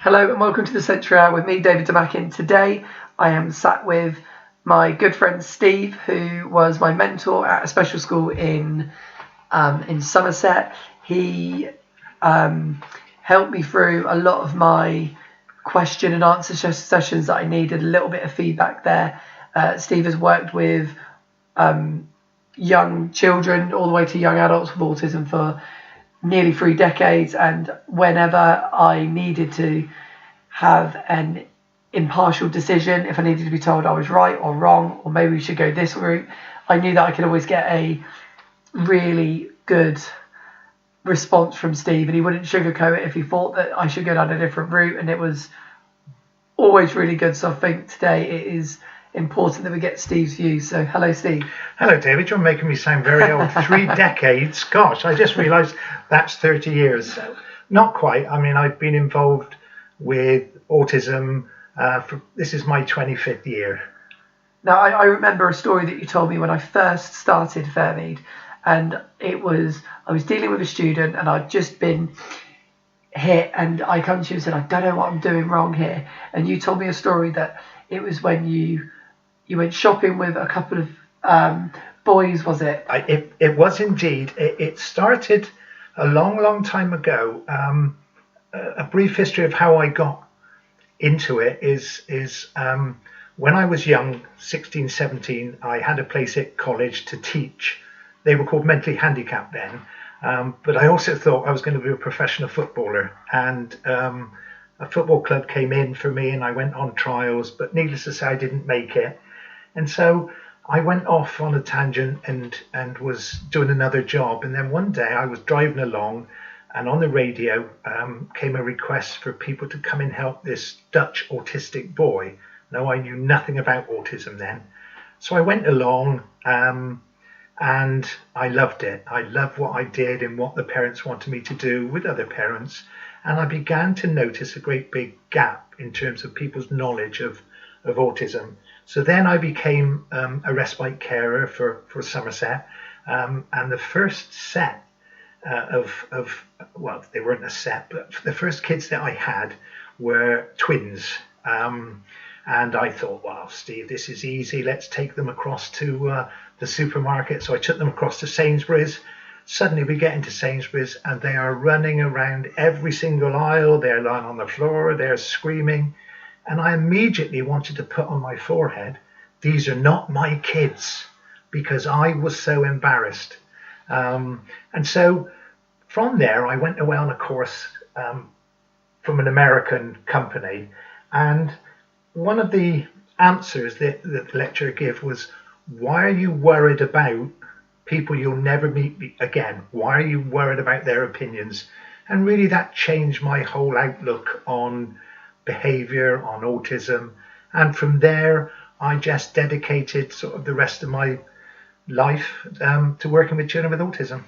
Hello and welcome to the Sensory Hour with me, David Damakin. Today I am sat with my good friend Steve, who was my mentor at a special school in Somerset. He helped me through a lot of my question and answer sessions that I needed, a little bit of feedback there. Steve has worked with young children all the way to young adults with autism for nearly 3 decades, and whenever I needed to have an impartial decision, if I needed to be told I was right or wrong, or maybe we should go this route, I knew that I could always get a really good response from Steve, and he wouldn't sugarcoat it if he thought that I should go down a different route, and it was always really good. So I think today it is important that we get Steve's views. So hello, Steve. Hello, David. You're making me sound very old. 3 decades. Gosh, I just realised that's 30 years. Not quite. I mean, I've been involved with autism. This is my 25th year. Now, I remember a story that you told me when I first started Fairmead, and it was I was dealing with a student, and I'd just been hit, and I come to you and said, I don't know what I'm doing wrong here. And you told me a story that it was when you went shopping with a couple of boys, was it? It was indeed. It started a long time ago. A brief history of how I got into it is when I was young, 16, 17, I had a place at college to teach. They were called mentally handicapped then. But I also thought I was going to be a professional footballer. And a football club came in for me, and I went on trials, but needless to say, I didn't make it. And so I went off on a tangent and was doing another job. And then one day I was driving along, and on the radio came a request for people to come and help this Dutch autistic boy. Now, I knew nothing about autism then. So I went along and I loved it. I loved what I did and what the parents wanted me to do with other parents. And I began to notice a great big gap in terms of people's knowledge of autism. So then I became a respite carer for Somerset. And the first set well, they weren't a set, but the first kids that I had were twins. And I thought, wow, Steve, this is easy. Let's take them across to the supermarket. So I took them across to Sainsbury's. Suddenly we get into Sainsbury's and they are running around every single aisle. They're lying on the floor. They're screaming. And I immediately wanted to put on my forehead, these are not my kids, because I was so embarrassed. And so from there, I went away on a course from an American company. And one of the answers that the lecturer gave was, why are you worried about people you'll never meet again? Why are you worried about their opinions? And really that changed my whole outlook on behaviour, on autism. And from there, I just dedicated sort of the rest of my life to working with children with autism.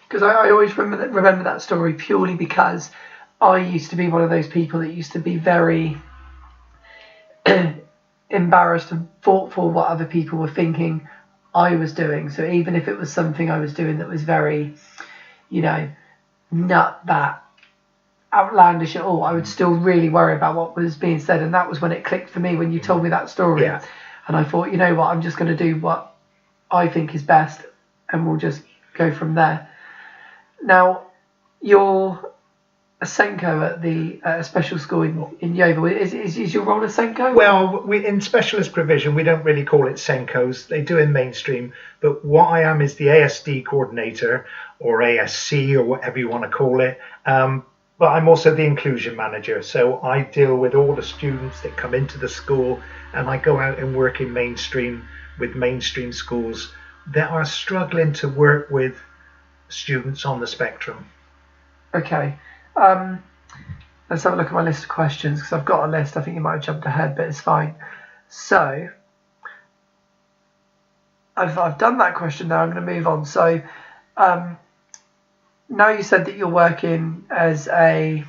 Because I always remember that story purely because I used to be one of those people that used to be very embarrassed and thoughtful what other people were thinking I was doing. So even if it was something I was doing that was very, not that outlandish at all, I would still really worry about what was being said. And that was when it clicked for me, when you told me that story. Yeah. And I thought, you know what, I'm just going to do what I think is best, and we'll just go from there. Now, you're a Senko at the special school in Yeovil. Is your role a Senko? Well, in specialist provision, we don't really call it Senkos. They do in mainstream. But what I am is the ASD coordinator, or ASC, or whatever you want to call it. But I'm also the inclusion manager. So I deal with all the students that come into the school, and I go out and work in mainstream with mainstream schools that are struggling to work with students on the spectrum. Okay. Let's have a look at my list of questions, because I've got a list. I think you might have jumped ahead, but it's fine. So I've done that question now. I'm going to move on. So now you said that you're working as a,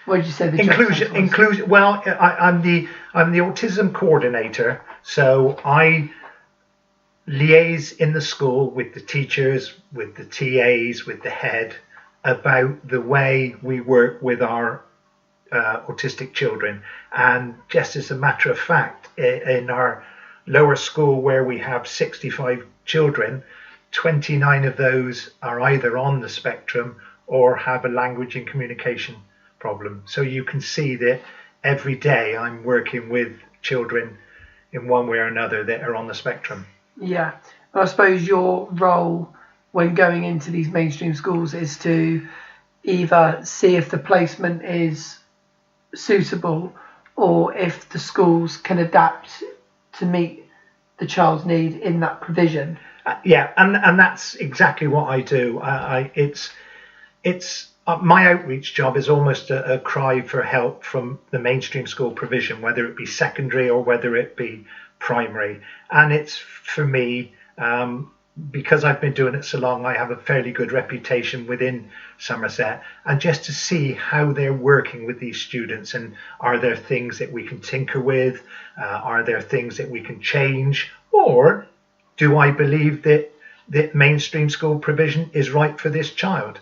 what did you say? Inclusion. Well, I'm the autism coordinator. So I liaise in the school with the teachers, with the TAs, with the head, about the way we work with our autistic children. And just as a matter of fact, in our lower school where we have 65 children, 29 of those are either on the spectrum or have a language and communication problem. So you can see that every day I'm working with children in one way or another that are on the spectrum. Yeah. I suppose your role when going into these mainstream schools is to either see if the placement is suitable or if the schools can adapt to meet the child's need in that provision. Yeah, and that's exactly what I do. It's my outreach job is almost a cry for help from the mainstream school provision, whether it be secondary or whether it be primary. And it's for me, because I've been doing it so long, I have a fairly good reputation within Somerset, and just to see how they're working with these students, and are there things that we can tinker with, are there things that we can change, or do I believe that mainstream school provision is right for this child?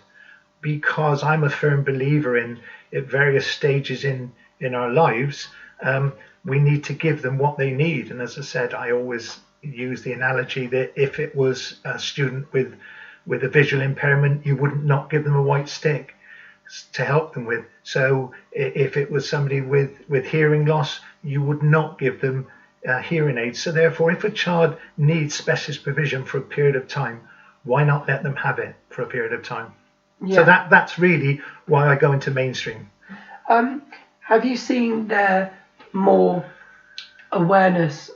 Because I'm a firm believer in at various stages in our lives, we need to give them what they need. And as I said, I always use the analogy that if it was a student with a visual impairment, you wouldn't not give them a white stick to help them with. So if it was somebody with hearing loss, you would not give them hearing aids. So therefore, if a child needs specialist provision for a period of time, why not let them have it for a period of time? Yeah. So that's really why I go into mainstream. Have you seen there more awareness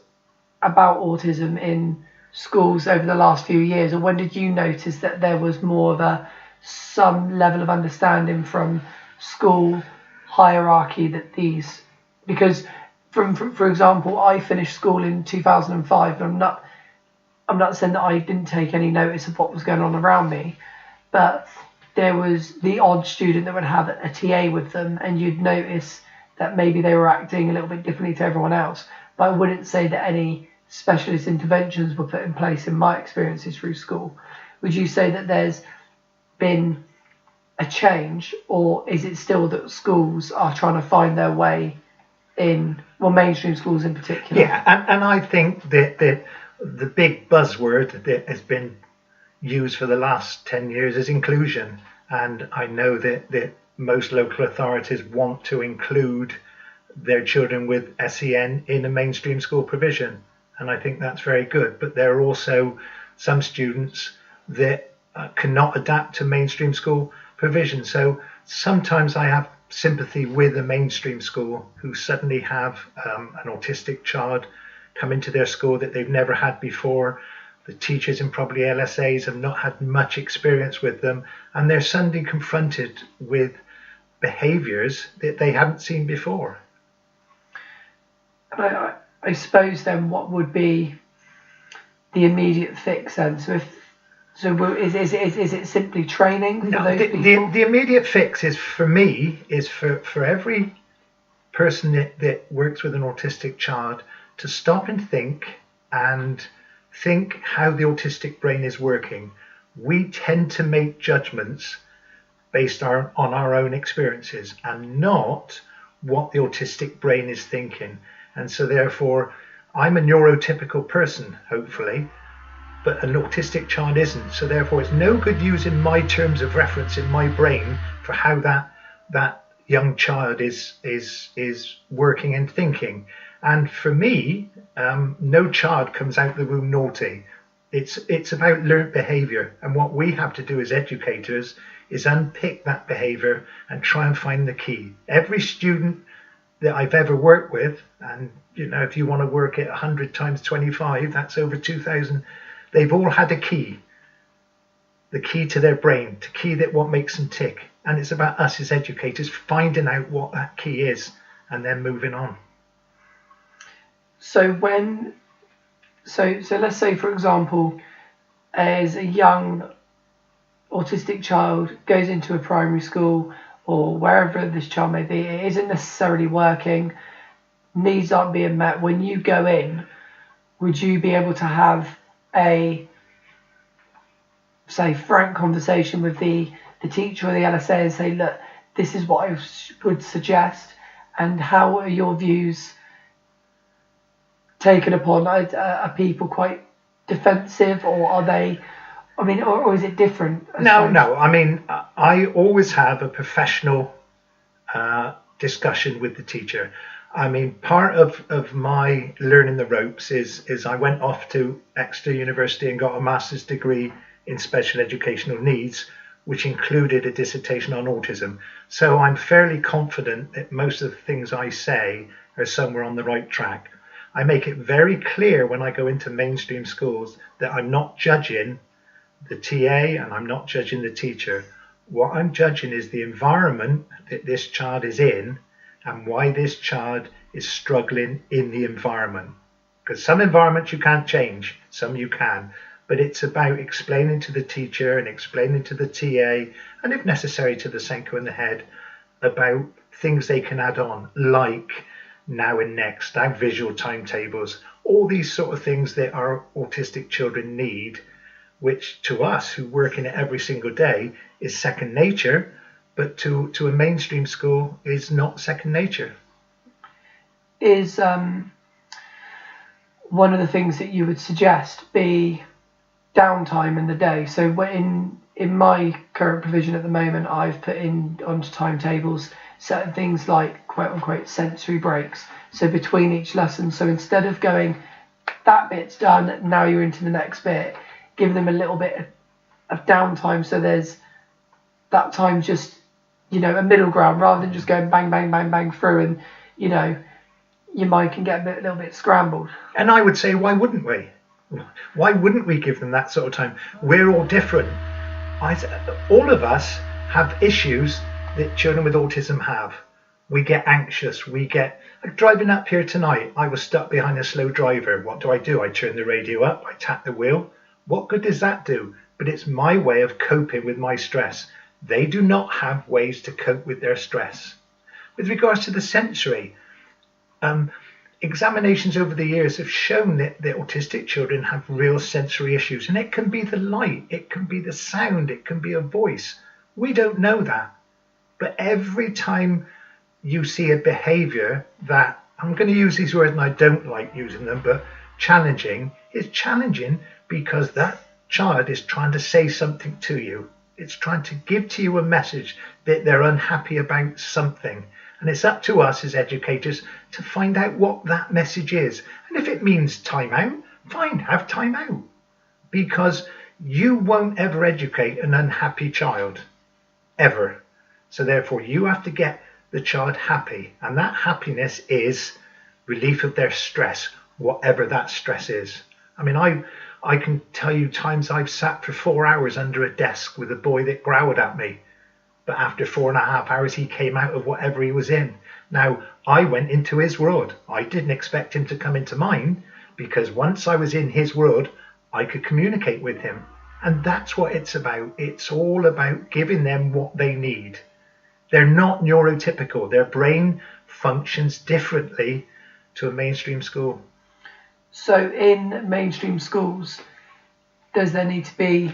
about autism in schools over the last few years, or when did you notice that there was more of some level of understanding from school hierarchy that these, because for example, I finished school in 2005, and I'm not saying that I didn't take any notice of what was going on around me, but there was the odd student that would have a TA with them, and you'd notice that maybe they were acting a little bit differently to everyone else. But I wouldn't say that any specialist interventions were put in place in my experiences through school. Would you say that there's been a change, or is it still that schools are trying to find their way in, well, mainstream schools in particular? Yeah, and I think that the big buzzword that has been used for the last 10 years is inclusion. And I know that most local authorities want to include their children with SEN in a mainstream school provision. And I think that's very good. But there are also some students that cannot adapt to mainstream school provision. So sometimes I have sympathy with a mainstream school who suddenly have an autistic child come into their school that they've never had before. The teachers and probably LSAs have not had much experience with them, and they're suddenly confronted with behaviours that they haven't seen before. I suppose then what would be the immediate fix then? So is it simply training for those people? The immediate fix is, for me, is for every person that works with an autistic child to stop and think how the autistic brain is working. We tend to make judgments based on our own experiences and not what the autistic brain is thinking. And so therefore, I'm a neurotypical person, hopefully, but an autistic child isn't. So therefore, it's no good using my terms of reference in my brain for how that young child is working and thinking. And for me, no child comes out the womb naughty. It's about learnt behaviour, and what we have to do as educators is unpick that behaviour and try and find the key. Every student that I've ever worked with, and if you want to work it 100 times 25, that's over 2,000. They've all had a key, the key to their brain, the key that what makes them tick. And it's about us as educators finding out what that key is and then moving on. So let's say, for example, as a young autistic child goes into a primary school or wherever this child may be, it isn't necessarily working, needs aren't being met. When you go in, would you be able to have a, say, frank conversation with the teacher or the LSA and say, look, this is what I would suggest, and how are your views taken upon? Are people quite defensive, or are they, I mean, or is it different? No. I mean, I always have a professional discussion with the teacher. I mean, part of my learning the ropes is I went off to Exeter University and got a master's degree in special educational needs, which included a dissertation on autism. So I'm fairly confident that most of the things I say are somewhere on the right track. I make it very clear when I go into mainstream schools that I'm not judging the TA and I'm not judging the teacher. What I'm judging is the environment that this child is in and why this child is struggling in the environment. Because some environments you can't change, some you can. But it's about explaining to the teacher and explaining to the TA, and if necessary to the Senko and the head, about things they can add on, like now and next, our visual timetables, all these sort of things that our autistic children need, which to us who work in it every single day is second nature, but to a mainstream school is not second nature. Is one of the things that you would suggest be downtime in the day? So in my current provision at the moment, I've put in onto timetables certain things like quote unquote sensory breaks. So between each lesson, so instead of going, that bit's done, now you're into the next bit, give them a little bit of downtime, so there's that time, just, you know, a middle ground, rather than just going bang, bang, bang, bang through, and, you know, your mind can get a little bit scrambled. And I would say, why wouldn't we? Why wouldn't we give them that sort of time? We're all different. All of us have issues that children with autism have. We get anxious. We get, like driving up here tonight, I was stuck behind a slow driver. What do? I turn the radio up, I tap the wheel. What good does that do? But it's my way of coping with my stress. They do not have ways to cope with their stress. With regards to the sensory, examinations over the years have shown that the autistic children have real sensory issues, and it can be the light, it can be the sound, it can be a voice. We don't know that. But every time you see a behavior that, I'm going to use these words and I don't like using them, but challenging, is challenging because that child is trying to say something to you. It's trying to give to you a message that they're unhappy about something. And it's up to us as educators to find out what that message is. And if it means time out, fine, have time out. Because you won't ever educate an unhappy child, ever. So therefore you have to get the child happy. And that happiness is relief of their stress, whatever that stress is. I mean, I can tell you times I've sat for 4 hours under a desk with a boy that growled at me. But after 4.5 hours, he came out of whatever he was in. Now, I went into his world. I didn't expect him to come into mine, because once I was in his world, I could communicate with him. And that's what it's about. It's all about giving them what they need. They're not neurotypical. Their brain functions differently to a mainstream school. So in mainstream schools, does there need to be,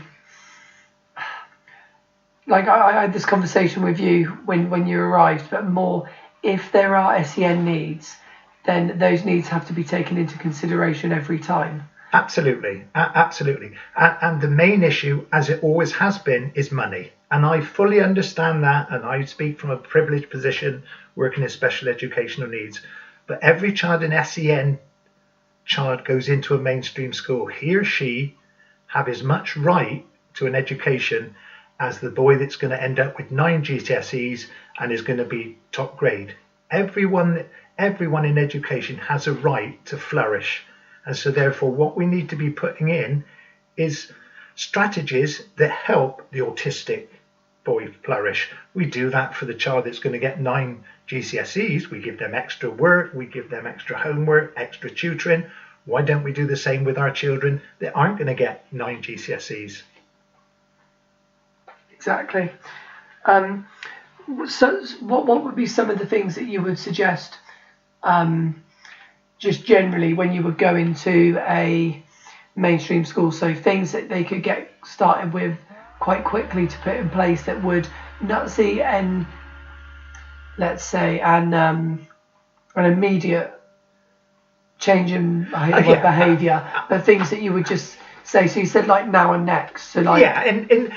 like I had this conversation with you when you arrived, but more, if there are SEN needs, then those needs have to be taken into consideration every time. Absolutely, absolutely. And the main issue, as it always has been, is money. And I fully understand that, and I speak from a privileged position working in special educational needs. But every child in SEN child goes into a mainstream school, he or she have as much right to an education as the boy that's going to end up with 9 GCSEs and is going to be top grade. Everyone in education has a right to flourish. And so therefore what we need to be putting in is strategies that help the autistic boy flourish. We do that for the child that's going to get 9 GCSEs. We give them extra work, we give them extra homework, extra tutoring. Why don't we do the same with our children that aren't going to get 9 GCSEs? Exactly. So what would be some of the things that you would suggest, just generally, when you would go into a mainstream school? So things that they could get started with quite quickly to put in place that would not see and let's say, an immediate change in behaviour, but things that you would just say. So you said like now and next. So like and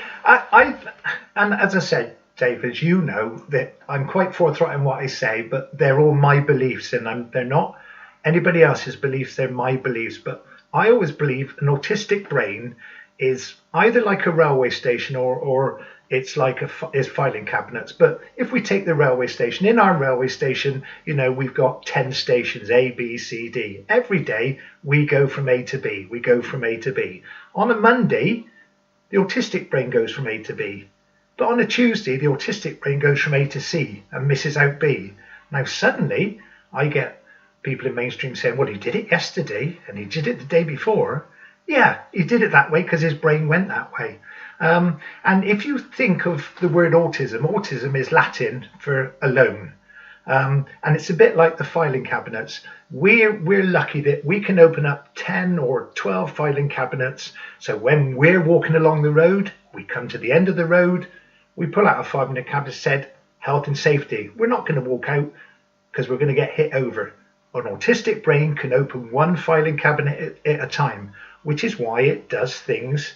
as I said, Dave, as you know, that I'm quite forthright in what I say, but they're all my beliefs, and they're not anybody else's beliefs. They're my beliefs. But I always believe an autistic brain is either like a railway station or it's like is filing cabinets. But if we take the railway station, in our railway station, we've got 10 stations, A, B, C, D. Every day we go from A to B. We go from A to B. On a Monday, the autistic brain goes from A to B. But on a Tuesday, the autistic brain goes from A to C and misses out B. Now suddenly I get people in mainstream saying, well, he did it yesterday and he did it the day before. Yeah, he did it that way because his brain went that way. And if you think of the word autism is Latin for alone. And it's a bit like the filing cabinets. We're lucky that we can open up 10 or 12 filing cabinets. So when we're walking along the road, we come to the end of the road, we pull out a 5-minute cabinet, said health and safety. We're not going to walk out because we're going to get hit over. An autistic brain can open one filing cabinet at a time, which is why it does things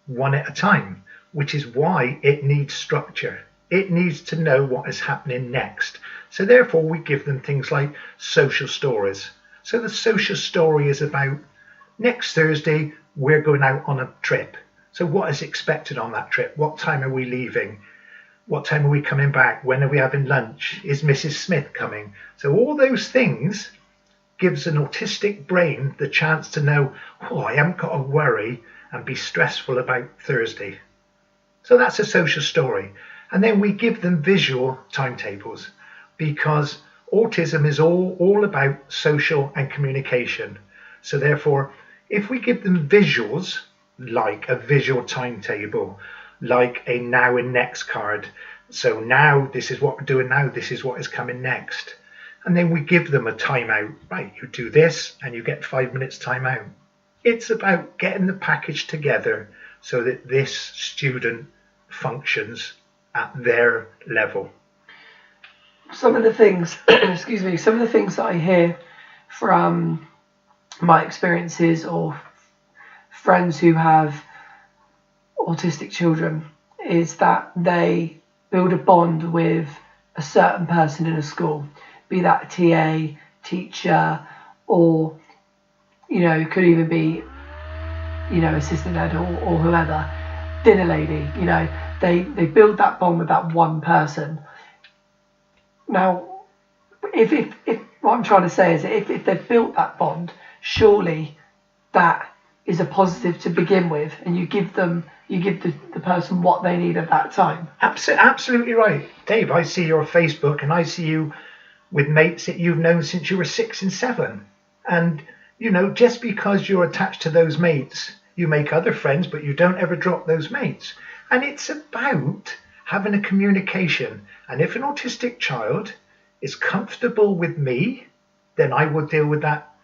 one at a time, which is why it needs structure. It needs to know what is happening next. So therefore we give them things like social stories. So the social story is about next Thursday, we're going out on a trip. So what is expected on that trip? What time are we leaving? What time are we coming back? When are we having lunch? Is Mrs. Smith coming? So all those things gives an autistic brain the chance to know, I haven't got to worry and be stressful about Thursday. So that's a social story. And then we give them visual timetables because autism is all about social and communication. So therefore, if we give them visuals, like a visual timetable, like a now and next card. So now this is what we're doing now, this is what is coming next. And then we give them a timeout. Right, you do this and you get 5 minutes timeout. It's about getting the package together so that this student functions at their level. Some of the things, some of the things that I hear from my experiences or friends who have autistic children is that they build a bond with a certain person in a school, be that a TA, teacher, or it could even be assistant ed or whoever, dinner lady. They build that bond with that one person. Now if what I'm trying to say is that if they've built that bond, surely that is a positive to begin with, and you give the person what they need at that time. Absolutely right, Dave. I see your Facebook and I see you with mates that you've known since you were 6 and 7, and just because you're attached to those mates, you make other friends, but you don't ever drop those mates. And it's about having a communication. And if an autistic child is comfortable with me, then I will deal with that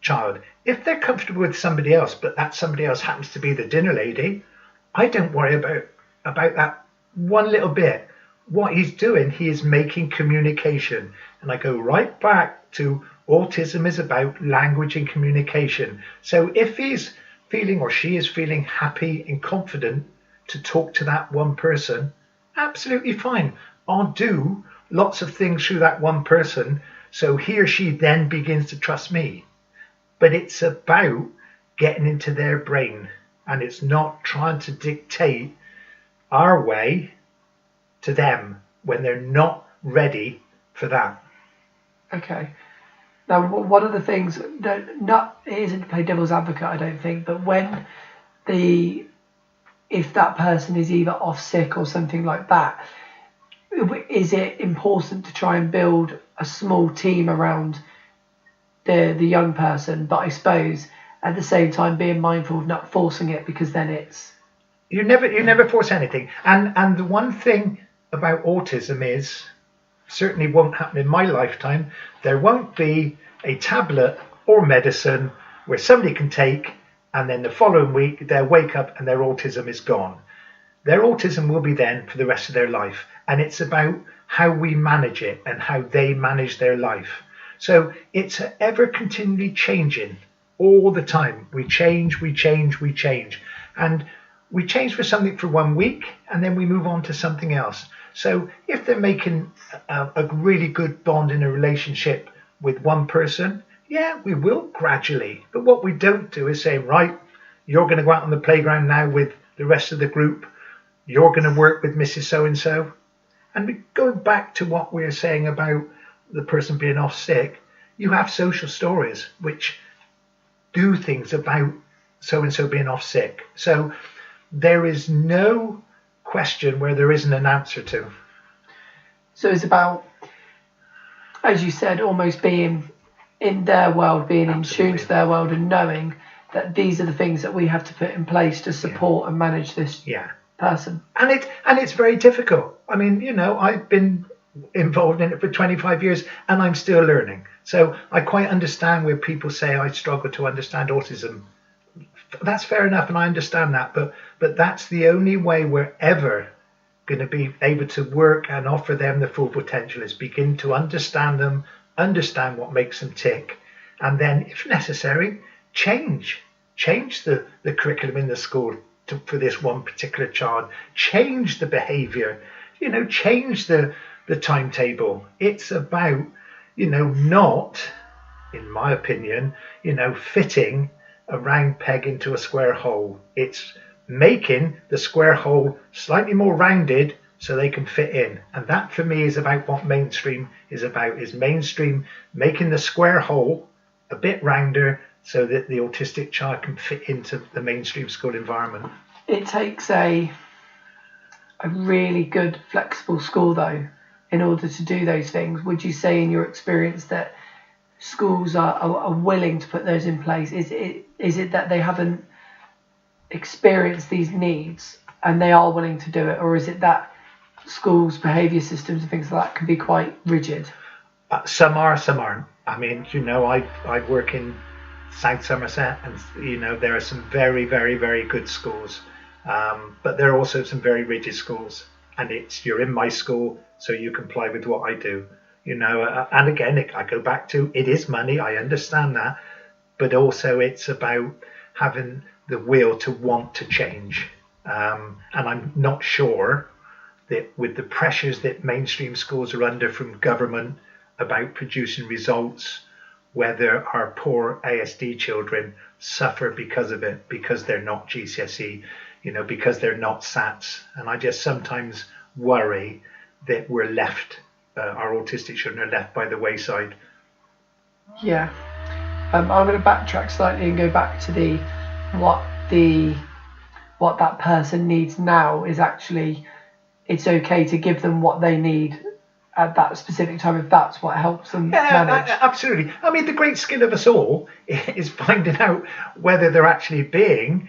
child. If they're comfortable with somebody else, but that somebody else happens to be the dinner lady, I don't worry about that one little bit. What he's doing, he is making communication. And I go right back to autism is about language and communication. So if he's feeling or she is feeling happy and confident to talk to that one person, absolutely fine. I'll do lots of things through that one person so he or she then begins to trust me. But it's about getting into their brain, and it's not trying to dictate our way to them when they're not ready for that. Okay. Now, one of the things that it isn't to play devil's advocate, I don't think, but if that person is either off sick or something like that, is it important to try and build a small team around the young person, but I suppose at the same time being mindful of not forcing it, because then it's you never force anything. And the one thing about autism is, certainly won't happen in my lifetime, there won't be a tablet or medicine where somebody can take and then the following week they'll wake up and their autism is gone. Their autism will be then for the rest of their life. And it's about how we manage it and how they manage their life. So it's ever continually changing all the time. We change. And we change for something for 1 week and then we move on to something else. So if they're making a really good bond in a relationship with one person, yeah, we will gradually. But what we don't do is say, right, you're going to go out on the playground now with the rest of the group. You're going to work with Mrs. So-and-so. And going back to what we were saying about the person being off sick, you have social stories which do things about so-and-so being off sick. So there is no question where there isn't an answer to. So it's about, as you said, almost being in their world, being in tune to their world and knowing that these are the things that we have to put in place to support and manage this person. And it's very difficult. I mean, you know, I've been involved in it for 25 years and I'm still learning. So I quite understand where people say I struggle to understand autism. That's fair enough, and I understand that, but that's the only way we're ever going to be able to work and offer them the full potential, is begin to understand them, understand what makes them tick, and then, if necessary, change the curriculum in the school for this one particular child, change the behavior, you know, change the timetable. It's about, you know, not, in my opinion, you know, fitting a round peg into a square hole. It's making the square hole slightly more rounded so they can fit in. And that for me is about what mainstream is about, is mainstream making the square hole a bit rounder so that the autistic child can fit into the mainstream school environment. It takes a really good flexible school though in order to do those things. Would you say in your experience that schools are willing to put those in place? Is it that they haven't experienced these needs and they are willing to do it, or is it that schools' behaviour systems and things like that can be quite rigid? Some are, some aren't. I mean, you know, I work in South Somerset, and you know there are some very, very, very good schools, but there are also some very rigid schools. And it's, you're in my school, so you comply with what I do. You know, and again, I go back to, it is money, I understand that, but also it's about having the will to want to change. And I'm not sure that with the pressures that mainstream schools are under from government about producing results, whether our poor ASD children suffer because of it, because they're not GCSE, you know, because they're not SATs. And I just sometimes worry that we're left, our autistic children are left by the wayside. Yeah. I'm going to backtrack slightly and go back to what that person needs now is actually, it's okay to give them what they need at that specific time if that's what helps them manage. Absolutely. I mean, the great skill of us all is finding out whether they're actually being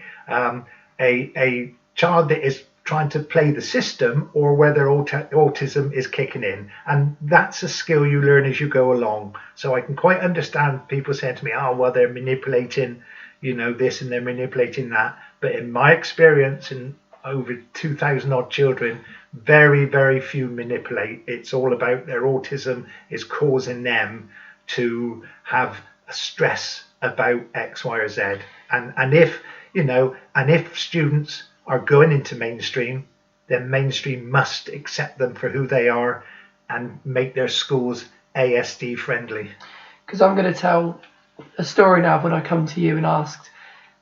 a child that is trying to play the system, or whether autism is kicking in. And that's a skill you learn as you go along. So I can quite understand people saying to me, oh, well, they're manipulating, you know, this and they're manipulating that. But in my experience, in over 2,000 odd children, very, very few manipulate. It's all about their autism is causing them to have a stress about X, Y, or Z. And if, you know, and if students are going into mainstream, then mainstream must accept them for who they are and make their schools ASD friendly. Because I'm going to tell a story now when I come to you and asked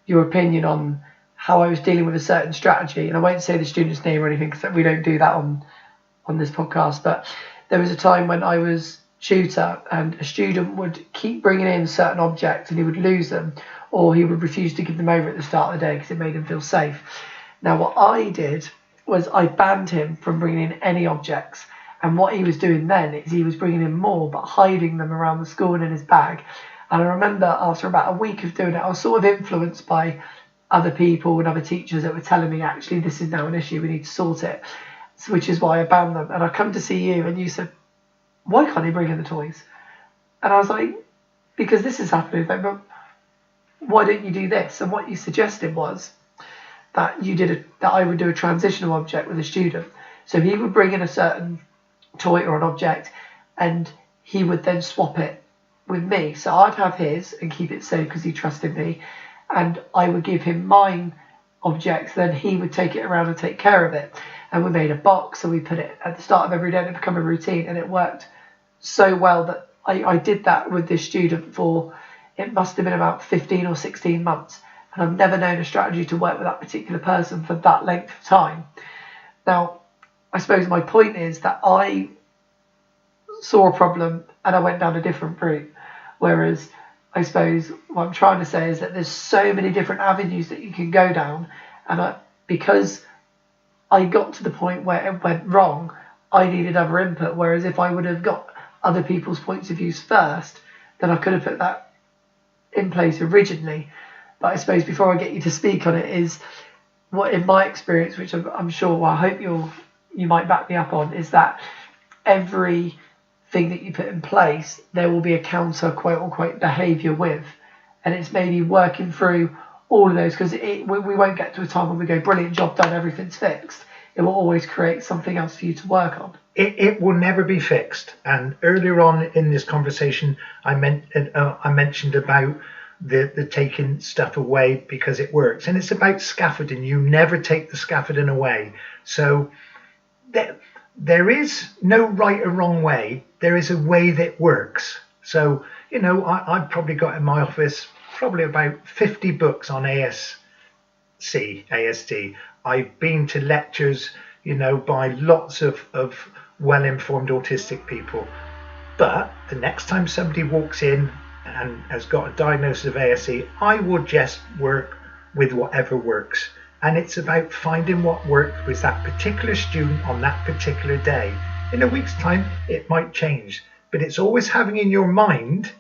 your opinion on how I was dealing with a certain strategy. And I won't say the student's name or anything because we don't do that on this podcast. But there was a time when I was tutor and a student would keep bringing in certain objects and he would lose them, or he would refuse to give them over at the start of the day because it made him feel safe. Now, what I did was I banned him from bringing in any objects. And what he was doing then is he was bringing in more, but hiding them around the school and in his bag. And I remember after about a week of doing it, I was sort of influenced by other people and other teachers that were telling me, actually, this is now an issue, we need to sort it. So, which is why I banned them. And I come to see you and you said, why can't he bring in the toys? And I was like, because this is happening. Like, but why don't you do this? And what you suggested was that that I would do a transitional object with a student. So he would bring in a certain toy or an object, and he would then swap it with me. So I'd have his and keep it safe because he trusted me, and I would give him mine objects, then he would take it around and take care of it. And we made a box and we put it at the start of every day, and it became a routine, and it worked so well that I did that with this student for, it must have been about 15 or 16 months, and I've never known a strategy to work with that particular person for that length of time. Now, I suppose my point is that I saw a problem and I went down a different route, whereas I suppose what I'm trying to say is that there's so many different avenues that you can go down, and because I got to the point where it went wrong, I needed other input, whereas if I would have got other people's points of views first, then I could have put that in place originally. But I suppose before I get you to speak on it, is what in my experience, which I'm sure, well, I hope you might back me up on, is that every thing that you put in place, there will be a counter quote unquote behaviour with, and it's maybe working through all of those, because we won't get to a time when we go, brilliant, job done, everything's fixed. It will always create something else for you to work on. It will never be fixed. And earlier on in this conversation, I mentioned about the taking stuff away because it works, and it's about scaffolding. You never take the scaffolding away. So there is no right or wrong way. There is a way that works. So, I've probably got in my office probably about 50 books on ASD. I've been to lectures, by lots of well-informed autistic people. But the next time somebody walks in and has got a diagnosis of ASD, I will just work with whatever works. And it's about finding what works with that particular student on that particular day. In a week's time, it might change, but it's always having in your mind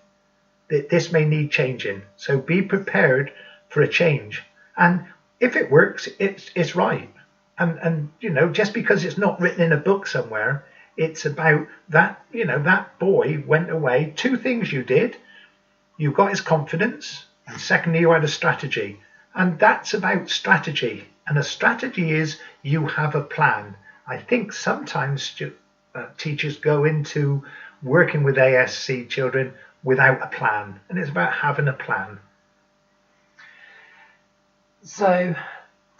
that this may need changing. So be prepared for a change. And if it works, it's right. And just because it's not written in a book somewhere, it's about that, that boy went away. Two things you did. You got his confidence, and secondly, you had a strategy. And that's about strategy. And a strategy is you have a plan. I think sometimes teachers go into working with ASC children without a plan, and it's about having a plan. So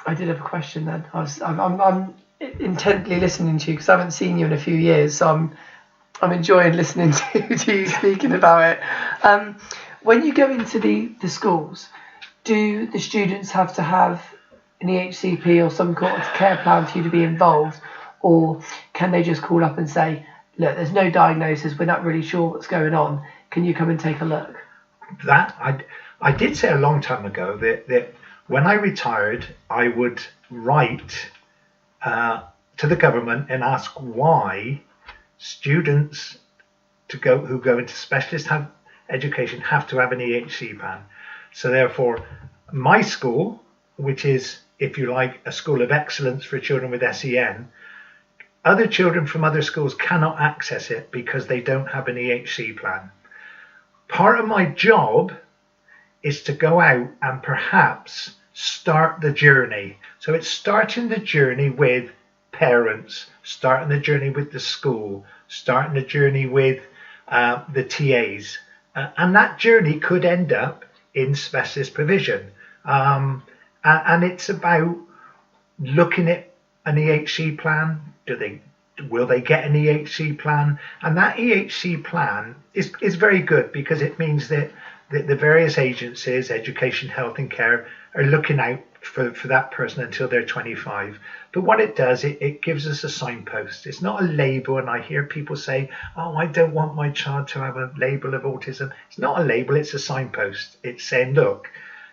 I did have a question then. I'm intently listening to you because I haven't seen you in a few years, so I'm enjoying listening to you speaking about it. When you go into the schools, do the students have to have an EHCP or some sort of care plan for you to be involved, or can they just call up and say, look, there's no diagnosis, we're not really sure what's going on, can you come and take a look? That I did say a long time ago that when I retired, I would write to the government and ask why students who go into specialist education have to have an EHC plan. So therefore, my school, which is, if you like, a school of excellence for children with SEN, other children from other schools cannot access it because they don't have an EHC plan. Part of my job is to go out and perhaps start the journey. So it's starting the journey with parents, starting the journey with the school, starting the journey with the TAs. And that journey could end up in specialist provision. And it's about looking at an EHC plan. Will they get an EHC plan? And that EHC plan is very good because it means that the various agencies, education, health and care, are looking out for that person until they're 25. But what it does, it gives us a signpost. It's not a label, and I hear people say, oh, I don't want my child to have a label of autism. It's not a label, it's a signpost. It's saying, look,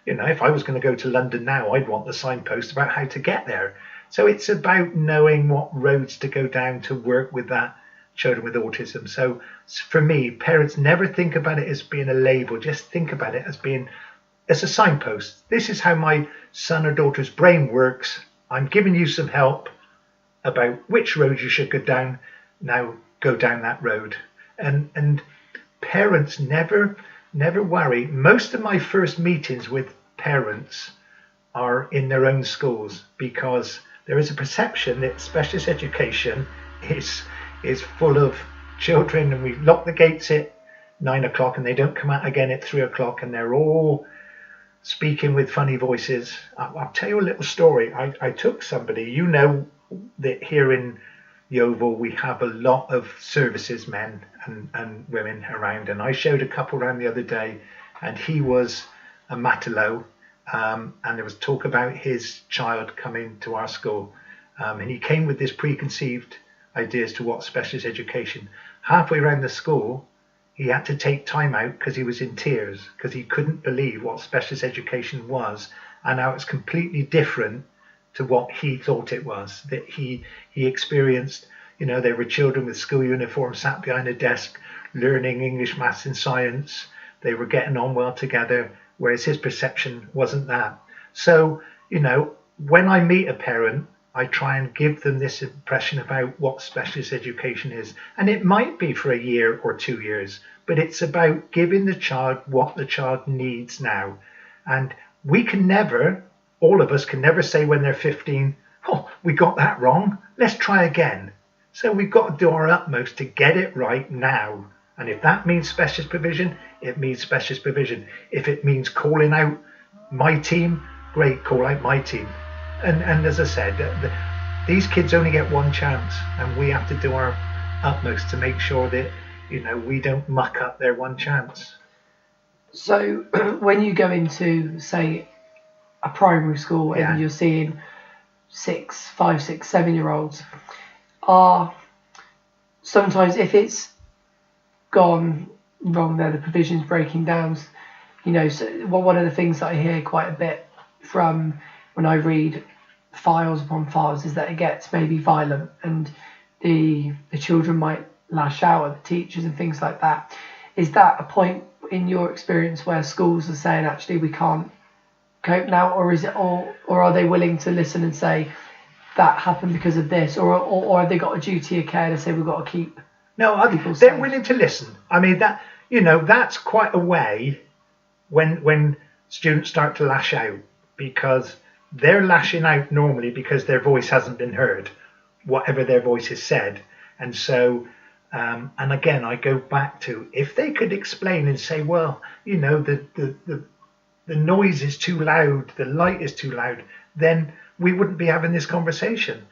if I was going to go to London now, I'd want the signpost about how to get there. So it's about knowing what roads to go down to work with that children with autism. So for me, parents never think about it as being a label, just think about it as a signpost. This is how my son or daughter's brain works. I'm giving you some help about which road you should go down. Now go down that road. And parents never worry. Most of my first meetings with parents are in their own schools because there is a perception that specialist education is full of children, and we lock the gates at 9 o'clock and they don't come out again at 3 o'clock, and they're all speaking with funny voices. I'll tell you a little story. I took somebody, you know, that here in Yeovil we have a lot of services men and women around, and I showed a couple around the other day, and he was a Matalo, and there was talk about his child coming to our school, and he came with this preconceived ideas to what specialist education. Halfway around the school he had to take time out because he was in tears, because he couldn't believe what specialist education was and how it's completely different to what he thought it was. That he experienced, you know, there were children with school uniforms sat behind a desk learning English, maths and science. They were getting on well together, whereas his perception wasn't that. So, you know, when I meet a parent, I try and give them this impression about what specialist education is. And it might be for a year or 2 years, but it's about giving the child what the child needs now. And we can never, all of us can never say when they're 15, oh, we got that wrong, let's try again. So we've got to do our utmost to get it right now. And if that means specialist provision, it means specialist provision. If it means calling out my team, great, call out my team. And as I said, these kids only get one chance, and we have to do our utmost to make sure that, you know, we don't muck up their one chance. So when you go into, say, a primary school and you're seeing 5, 6, 7-year-olds, are sometimes, if it's gone wrong there, the provision's breaking down, you know, so one of the things that I hear quite a bit from when I read files upon files is that it gets maybe violent, and the children might lash out at the teachers and things like that. Is that a point in your experience where schools are saying, actually, we can't cope now, or is it all, or are they willing to listen and say that happened because of this, or have they got a duty of care to say we've got to keep? No, they're willing to listen. I mean, that, you know, that's quite a way when students start to lash out, because they're lashing out normally because their voice hasn't been heard, whatever their voice has said. And so, and again, I go back to, if they could explain and say, well, you know, the noise is too loud, the light is too loud, then we wouldn't be having this conversation.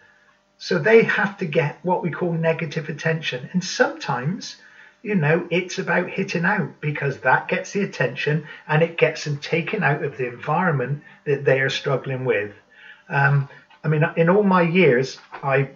So they have to get what we call negative attention. And sometimes, you know, it's about hitting out, because that gets the attention and it gets them taken out of the environment that they are struggling with. I mean, in all my years, I've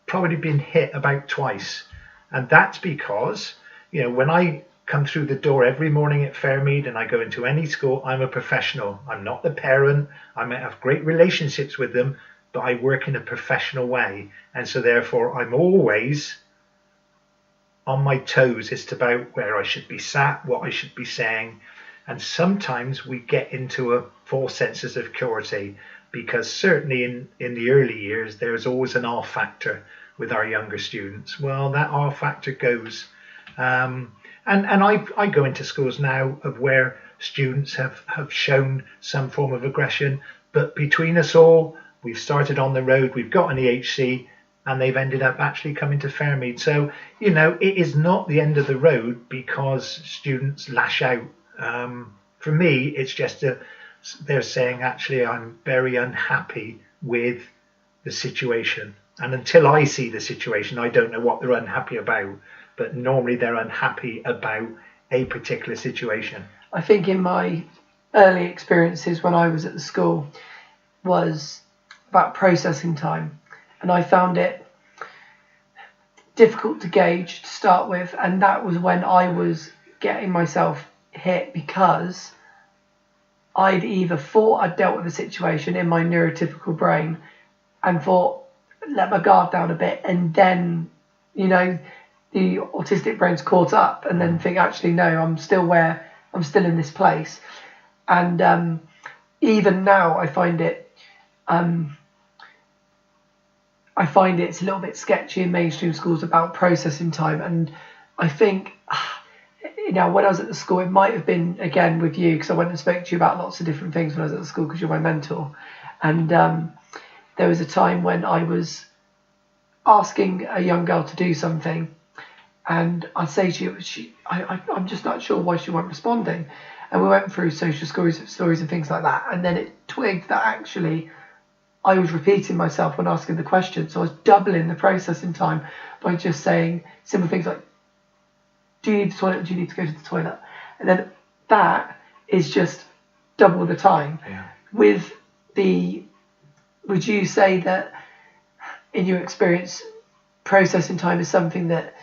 probably been hit about twice. And that's because, you know, when I come through the door every morning at Fairmead and I go into any school, I'm a professional. I'm not the parent. I might have great relationships with them, but I work in a professional way. And so therefore, I'm always on my toes as to about where I should be sat, what I should be saying. And sometimes we get into a false sense of security, because certainly in the early years, there's always an R factor with our younger students. Well, that R factor goes. And I go into schools now of where students have shown some form of aggression, but between us all, we've started on the road, we've got an EHC, and they've ended up actually coming to Fairmead. So, you know, it is not the end of the road because students lash out. For me, it's just they're saying, actually, I'm very unhappy with the situation. And until I see the situation, I don't know what they're unhappy about. But normally they're unhappy about a particular situation. I think in my early experiences when I was at the school was about processing time. And I found it difficult to gauge to start with. And that was when I was getting myself hit, because I'd either thought I'd dealt with a situation in my neurotypical brain and thought, let my guard down a bit, and then, you know, the autistic brain's caught up, and then think, actually, no, I'm still in this place. And even now I find it's a little bit sketchy in mainstream schools about processing time. And I think, you know, when I was at the school, it might have been, again, with you, because I went and spoke to you about lots of different things when I was at the school, because you're my mentor. And there was a time when I was asking a young girl to do something, and I'd say to you, I'm just not sure why she wasn't responding. And we went through social stories and things like that. And then it twigged that actually I was repeating myself when asking the question. So I was doubling the processing time by just saying simple things like, do you need the toilet? Do you need to go to the toilet? And then that is just double the time. Yeah. Would you say that in your experience, processing time is something that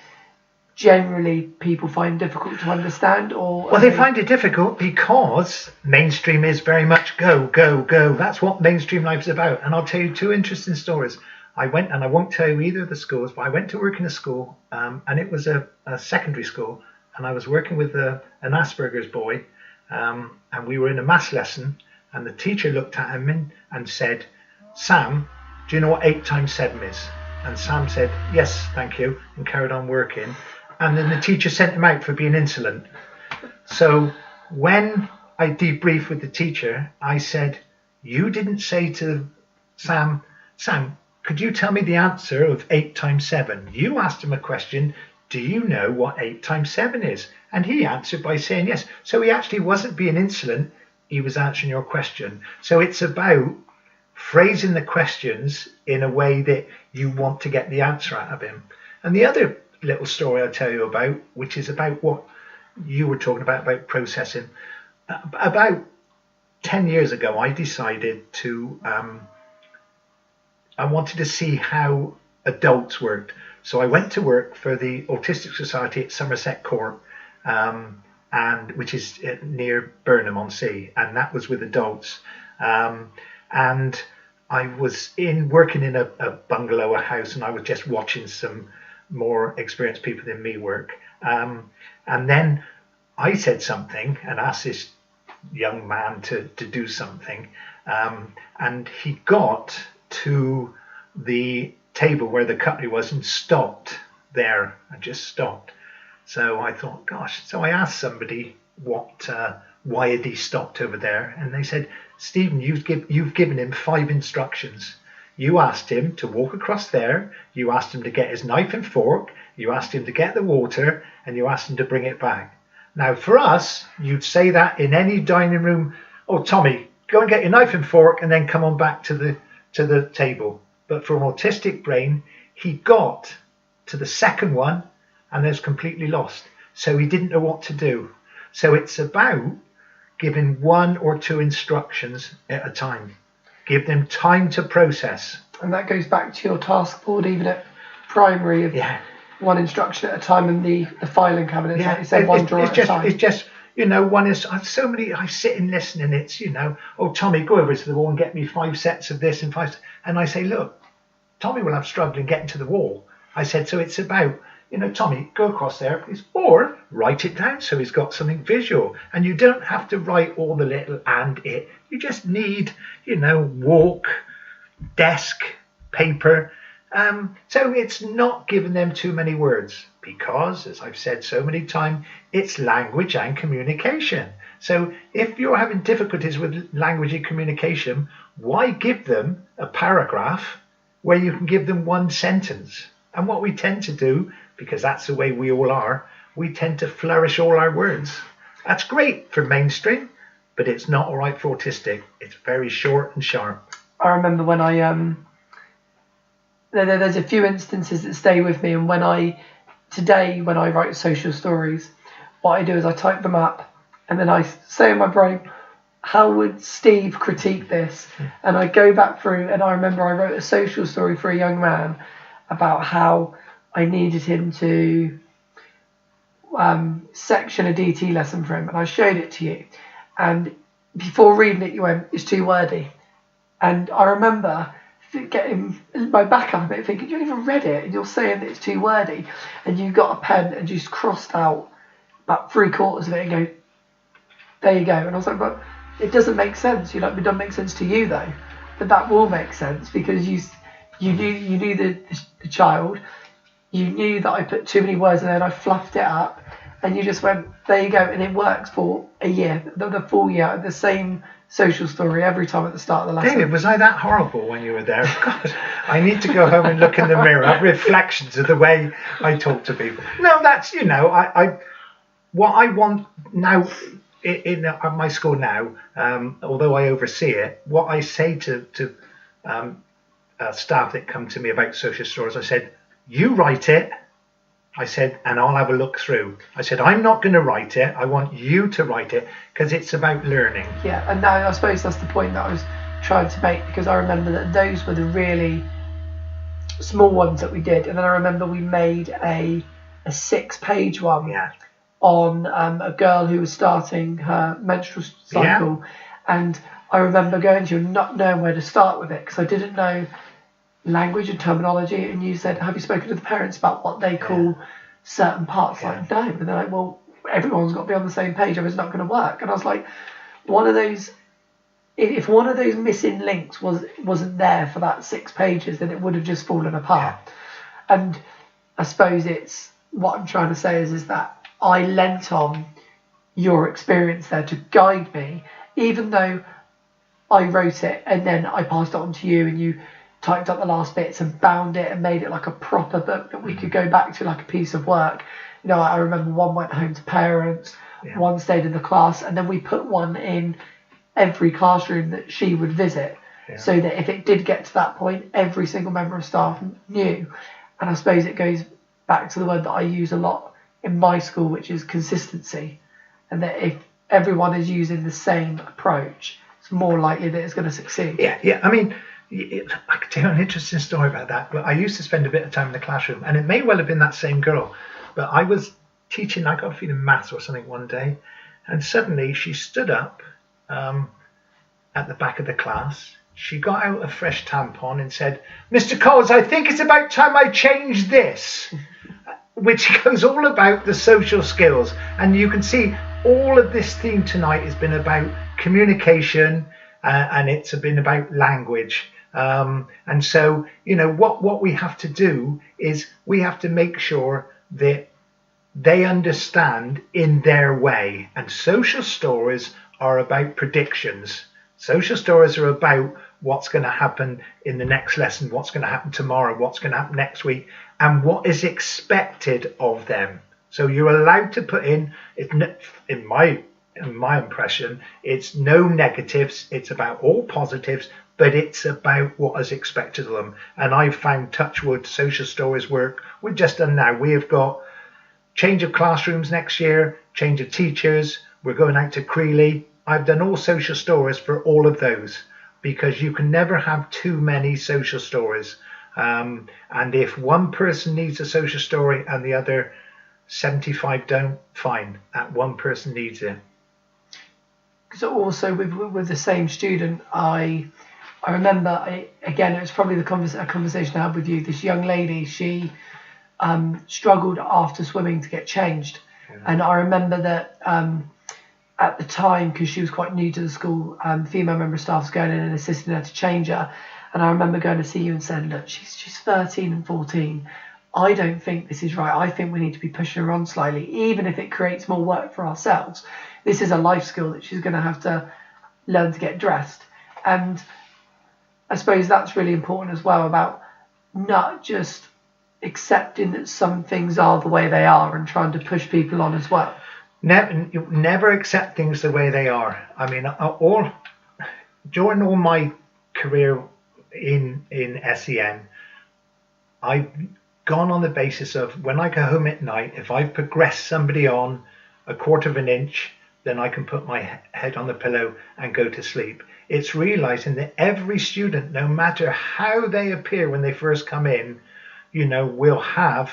generally people find difficult to understand? Or well, they find it difficult because mainstream is very much go, go, go. That's what mainstream life is about. And I'll tell you 2 interesting stories. I won't tell you either of the schools, but I went to work in a school, and it was a secondary school, and I was working with an Asperger's boy, and we were in a maths lesson, and the teacher looked at him and said, Sam, do you know what 8 times 7 is? And Sam said, yes, thank you, and carried on working. And then the teacher sent him out for being insolent. So when I debriefed with the teacher, I said, you didn't say to Sam, could you tell me the answer of 8 times 7? You asked him a question, do you know what 8 times 7 is? And he answered by saying yes. So he actually wasn't being insolent, he was answering your question. So it's about phrasing the questions in a way that you want to get the answer out of him. And the other little story I'll tell you about, which is about what you were talking about processing. About 10 years ago, I decided to, I wanted to see how adults worked. So I went to work for the Autistic Society at Somerset Court, and which is near Burnham-on-Sea, and that was with adults. And I was working in a bungalow, a house, and I was just watching some more experienced people than me work. And then I said something and asked this young man to do something. And he got to the table where the cutlery was and stopped there and just stopped. So I thought, gosh. So I asked somebody why had he stopped over there? And they said, Stephen, you've given him 5 instructions. You asked him to walk across there, you asked him to get his knife and fork, you asked him to get the water, and you asked him to bring it back. Now for us, you'd say that in any dining room, oh Tommy, go and get your knife and fork and then come on back to the table. But for an autistic brain, he got to the second one and was completely lost. So he didn't know what to do. So it's about giving 1 or 2 instructions at a time. Give them time to process. And that goes back to your task board, even at primary, of 1 instruction at a time, and the filing cabinet. Yeah, like you said, one drawer at a time. It's just, one is, so many, I sit and listen, and it's, oh, Tommy, go over to the wall and get me 5 sets of this and 5. And I say, look, Tommy will have struggling getting to the wall. I said, so it's about, Tommy, go across there, please, or write it down so he's got something visual. And you don't have to write all the little and it. You just need, walk, desk, paper. So it's not giving them too many words because, as I've said so many times, it's language and communication. So if you're having difficulties with language and communication, why give them a paragraph where you can give them 1 sentence? And what we tend to do, because that's the way we all are, we tend to flourish all our words. That's great for mainstream, but it's not all right for autistic. It's very short and sharp. I remember when there's a few instances that stay with me, and when I write social stories, what I do is I type them up, and then I say in my brain, how would Steve critique this? And I go back through, and I remember I wrote a social story for a young man about how I needed him to section a DT lesson for him, and I showed it to you, and before reading it you went, it's too wordy. And I remember getting my back up a bit thinking, you haven't even read it and you're saying that it's too wordy, and you got a pen and just crossed out about 3/4 of it and go, there you go. And I was like, but it doesn't make sense. It doesn't make sense to you though, but that will make sense because you knew the child. You knew that I put too many words in there and I fluffed it up, and you just went, there you go. And it works for a year, the full year, the same social story every time at the start of the lesson. David, was I that horrible when you were there? God, I need to go home and look in the mirror at reflections of the way I talk to people. No, that's, you know, what I want now in my school now, although I oversee it, what I say to staff that come to me about social stories, I said, you write it. I said, and I'll have a look through. I said, I'm not going to write it. I want you to write it because it's about learning. Yeah, and now I suppose that's the point that I was trying to make, because I remember that those were the really small ones that we did. And then I remember we made a 6-page one on a girl who was starting her menstrual cycle. Yeah. And I remember going to you and not knowing where to start with it because I didn't know language and terminology, and you said, have you spoken to the parents about what they call certain parts? Like, no. And they're like, well, everyone's got to be on the same page or it's not going to work. And I was like, one of those, if one of those missing links wasn't there for that 6 pages, then it would have just fallen apart. And I suppose it's, what I'm trying to say is that I lent on your experience there to guide me, even though I wrote it and then I passed it on to you and you typed up the last bits and bound it and made it like a proper book that we could go back to, like a piece of work. You know, I remember one went home to parents, one stayed in the class, and then we put one in every classroom that she would visit, so that if it did get to that point, every single member of staff knew. And I suppose it goes back to the word that I use a lot in my school, which is consistency, and that if everyone is using the same approach, it's more likely that it's going to succeed. Yeah. I mean, I could tell you an interesting story about that, but I used to spend a bit of time in the classroom, and it may well have been that same girl, but I was teaching, I got a feeling maths or something one day, and suddenly she stood up at the back of the class. She got out a fresh tampon and said, Mr. Coles, I think it's about time I changed this, which goes all about the social skills. And you can see all of this theme tonight has been about communication, and it's been about language. And so, you know, what we have to do is we have to make sure that they understand in their way. And social stories are about predictions. Social stories are about what's going to happen in the next lesson, what's going to happen tomorrow, what's going to happen next week, and what is expected of them. So you're allowed to put in my impression, it's no negatives, it's about all positives, but it's about what is expected of them. And I've found, touch wood, social stories work. We've just done now. We have got change of classrooms next year, change of teachers. We're going out to Creeley. I've done all social stories for all of those, because you can never have too many social stories. And if one person needs a social story and the other 75 don't, fine, that one person needs it. So also with the same student, I remember, again, it was probably a conversation I had with you. This young lady, she struggled after swimming to get changed. And I remember that at the time, because she was quite new to the school, female member of staff was going in and assisting her to change her. And I remember going to see you and saying, look, she's 13 and 14. I don't think this is right. I think we need to be pushing her on slightly, even if it creates more work for ourselves. This is a life skill that she's going to have to learn to get dressed. And I suppose that's really important as well, about not just accepting that some things are the way they are and trying to push people on as well. Never accept things the way they are. I mean, during all my career in SEN, I've gone on the basis of, when I go home at night, if I progress somebody on a quarter of an inch, then I can put my head on the pillow and go to sleep. It's realizing that every student, no matter how they appear when they first come in, you know, will have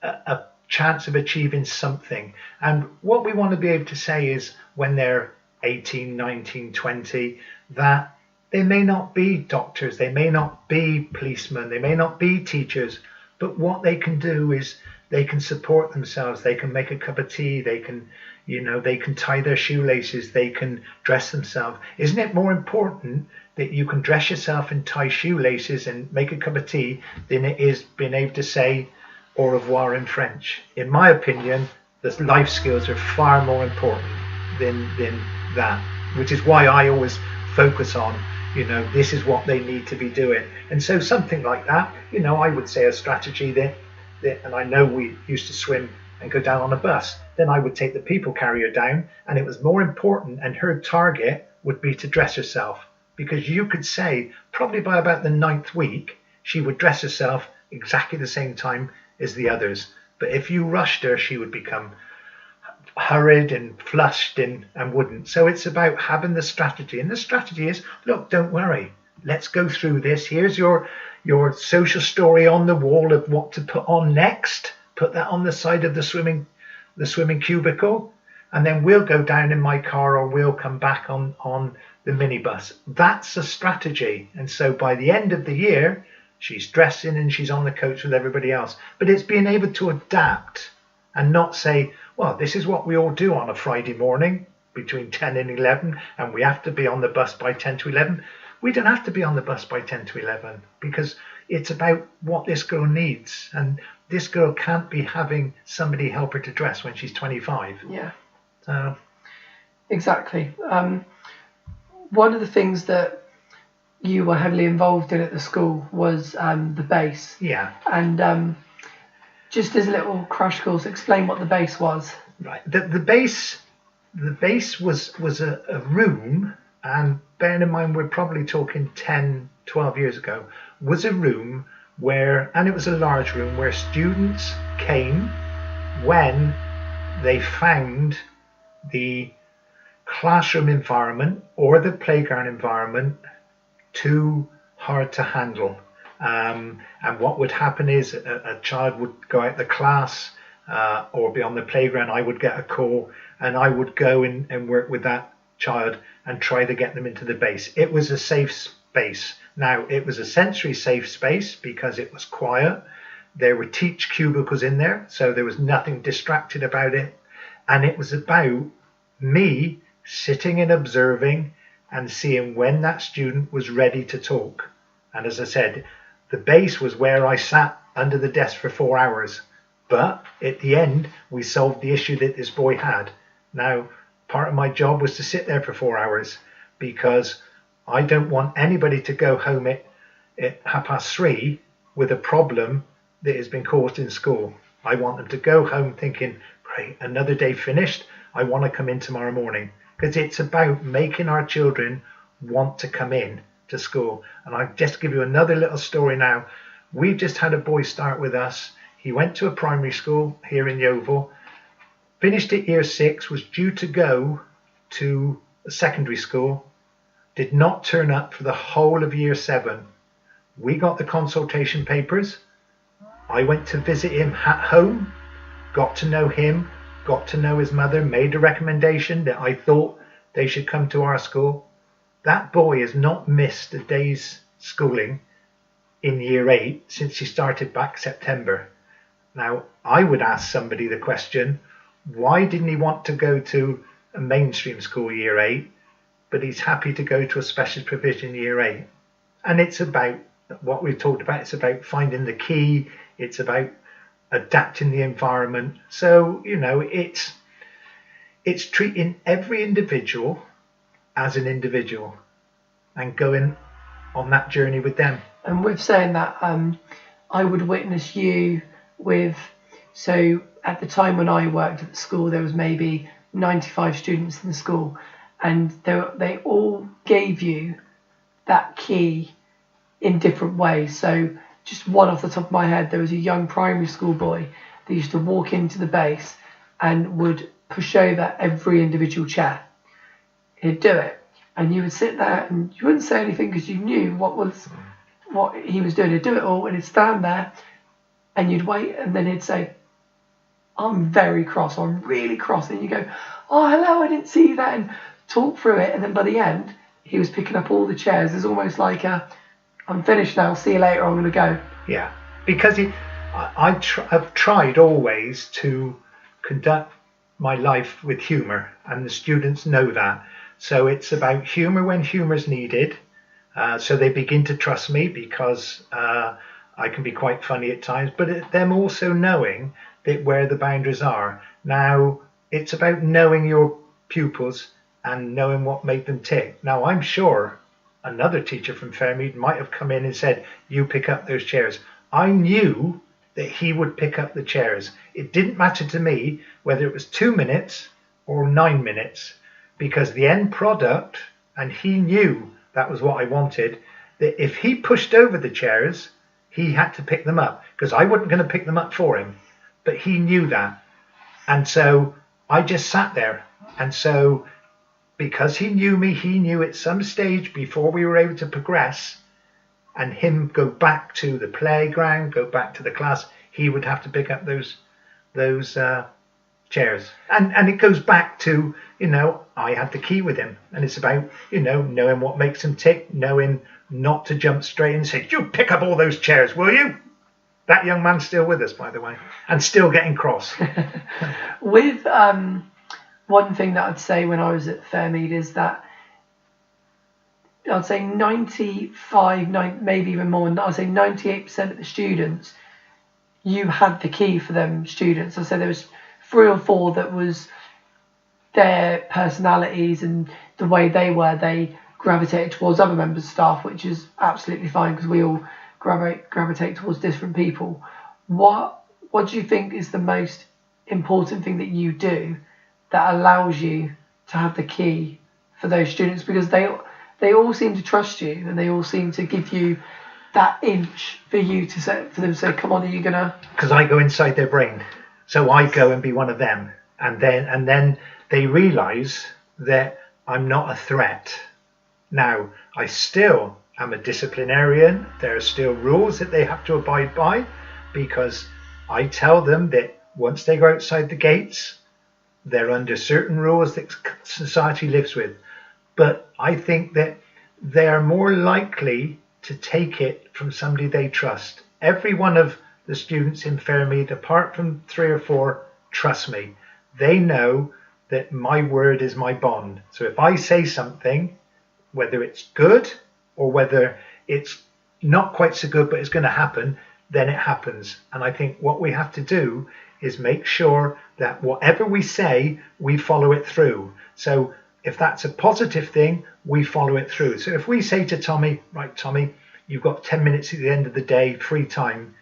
a chance of achieving something. And what we want to be able to say is, when they're 18, 19, 20, that they may not be doctors, they may not be policemen, they may not be teachers, but what they can do is they can support themselves, they can make a cup of tea, they can, you know, they can tie their shoelaces, they can dress themselves. Isn't it more important that you can dress yourself and tie shoelaces and make a cup of tea than it is being able to say au revoir in French? In my opinion, the life skills are far more important than that. which is why I always focus on, this is what they need to be doing. And so something like that, I would say a strategy that and I know we used to swim and go down on a bus, then I would take the people carrier down, and it was more important, and her target would be to dress herself, because you could say probably by about the 9th week she would dress herself exactly the same time as the others. But if you rushed her, she would become hurried and flushed and wouldn't. So it's about having the strategy, and the strategy is, look, don't worry, let's go through this. Here's your social story on the wall of what to put on next. Put that on the side of the swimming cubicle, and then we'll go down in my car, or we'll come back on the minibus. That's a strategy. And so by the end of the year, she's dressing and she's on the coach with everybody else. But it's being able to adapt and not say, well, this is what we all do on a Friday morning between 10 and 11, and we have to be on the bus by 10 to 11. We don't have to be on the bus by 10 to 11, because it's about what this girl needs. And this girl can't be having somebody help her to dress when she's 25. Yeah. So. Exactly. One of the things that you were heavily involved in at the school was the bass. Yeah. And just as a little crash course, explain what the bass was. Right. The bass was a room, and bearing in mind we're probably talking 10, 12 years ago, was a room where, and it was a large room, where students came when they found the classroom environment or the playground environment too hard to handle. And what would happen is a child would go out the class or be on the playground. I would get a call, and I would go and work with that child and try to get them into the base. It was a safe space. Now, it was a sensory safe space because it was quiet. There were teach cubicles in there, so there was nothing distracted about it. And it was about me sitting and observing and seeing when that student was ready to talk. And as I said, the base was where I sat under the desk for 4 hours. But at the end, we solved the issue that this boy had. Now, part of my job was to sit there for 4 hours, because I don't want anybody to go home at 3:30 with a problem that has been caused in school. I want them to go home thinking, great, another day finished. I want to come in tomorrow morning, because it's about making our children want to come in to school. And I'll just give you another little story now. We've just had a boy start with us. He went to a primary school here in Yeovil, finished at year 6, was due to go to a secondary school, did not turn up for the whole of year 7. We got the consultation papers. I went to visit him at home, got to know him, got to know his mother, made a recommendation that I thought they should come to our school. That boy has not missed a day's schooling in year 8 since he started back September. Now, I would ask somebody the question, why didn't he want to go to a mainstream school year 8, but he's happy to go to a special provision year 8? And it's about what we've talked about. It's about finding the key. It's about adapting the environment. So, it's treating every individual as an individual and going on that journey with them. And with saying that, I would witness you with, so at the time when I worked at the school, there was maybe 95 students in the school, and they all gave you that key in different ways. So just one off the top of my head, there was a young primary school boy that used to walk into the base and would push over every individual chair. He'd do it, and you would sit there and you wouldn't say anything because you knew what he was doing. He'd do it all, and he'd stand there and you'd wait, and then he'd say, I'm very cross, or I'm really cross. And you go, oh, hello, I didn't see that, and talk through it. And then by the end, he was picking up all the chairs. It's almost like I'm finished now, see you later, I'm going to go. Yeah, because I've tried always to conduct my life with humour, and the students know that. So it's about humour when humour's needed. So they begin to trust me because I can be quite funny at times, but them also knowing that where the boundaries are. Now, it's about knowing your pupils and knowing what made them tick. Now, I'm sure another teacher from Fairmead might have come in and said, you pick up those chairs. I knew that he would pick up the chairs. It didn't matter to me whether it was 2 minutes or 9 minutes, because the end product, and he knew that was what I wanted, that if he pushed over the chairs, he had to pick them up, because I wasn't going to pick them up for him. But he knew that. And so I just sat there. And so because he knew me, he knew at some stage before we were able to progress and him go back to the playground, go back to the class, he would have to pick up those chairs. And it goes back to, I had the key with him. And it's about, knowing what makes him tick, knowing not to jump straight in and say, you pick up all those chairs, will you? That young man's still with us, by the way, and still getting cross. With one thing that I'd say when I was at Fairmead is that I'd say 95, maybe even more, I'd say 98% of the students, you had the key for them students. I'd say there was 3 or 4 that was their personalities and the way they gravitated towards other members of staff, which is absolutely fine because we all gravitate towards different people. What do you think is the most important thing that you do that allows you to have the key for those students? Because they all seem to trust you and they all seem to give you that inch for you to say, for them to say, come on, are you gonna? Because I go inside their brain, so I go and be one of them, and then they realise that I'm not a threat. Now, I still am a disciplinarian. There are still rules that they have to abide by, because I tell them that once they go outside the gates, they're under certain rules that society lives with. But I think that they're more likely to take it from somebody they trust. Every one of the students in Fairmead, apart from 3 or 4, trust me. They know that my word is my bond. So if I say something, whether it's good or whether it's not quite so good but it's going to happen, then it happens. And I think what we have to do is make sure that whatever we say, we follow it through. So if that's a positive thing, we follow it through. So if we say to Tommy, right, Tommy, you've got 10 minutes at the end of the day, free time,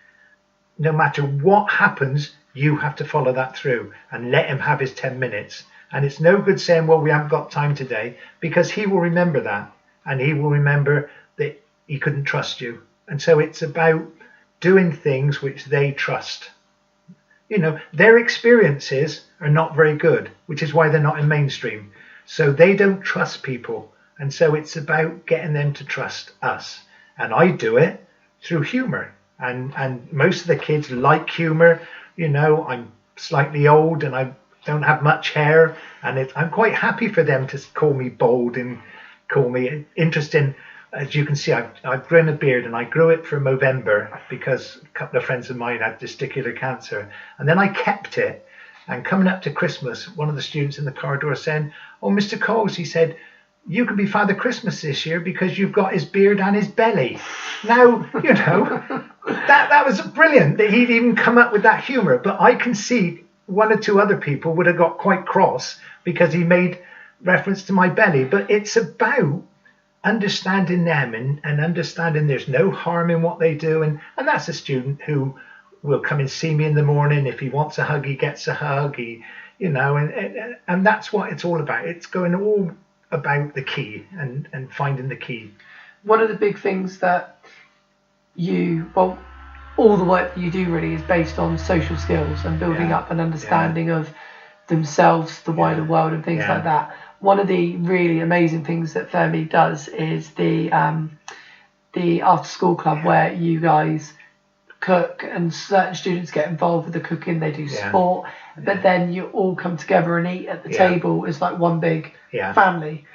no matter what happens, you have to follow that through and let him have his 10 minutes. And it's no good saying, well, we haven't got time today, because he will remember that. And he will remember that he couldn't trust you. And so it's about doing things which they trust. Their experiences are not very good, which is why they're not in mainstream. So they don't trust people. And so it's about getting them to trust us. And I do it through humour. And most of the kids like humour. I'm slightly old and I don't have much hair. And I'm quite happy for them to call me bold and call me interesting. As you can see, I've grown a beard, and I grew it for Movember because a couple of friends of mine had testicular cancer. And then I kept it. And coming up to Christmas, one of the students in the corridor saying, oh, Mr. Coles, he said, you can be Father Christmas this year because you've got his beard and his belly. Now, that was brilliant that he'd even come up with that humour. But I can see 1 or 2 other people would have got quite cross because he made reference to my belly. But it's about understanding them and understanding there's no harm in what they do. And that's a student who will come and see me in the morning. If he wants a hug, he gets a hug. And that's what it's all about. It's going all about the key and finding the key. One of the big things that all the work that you do really is based on social skills and building up an understanding of themselves, the wider world, and things like that. One of the really amazing things that Fairmead does is the after school club where you guys cook and certain students get involved with the cooking, they do sport, but then you all come together and eat at the table as like one big family.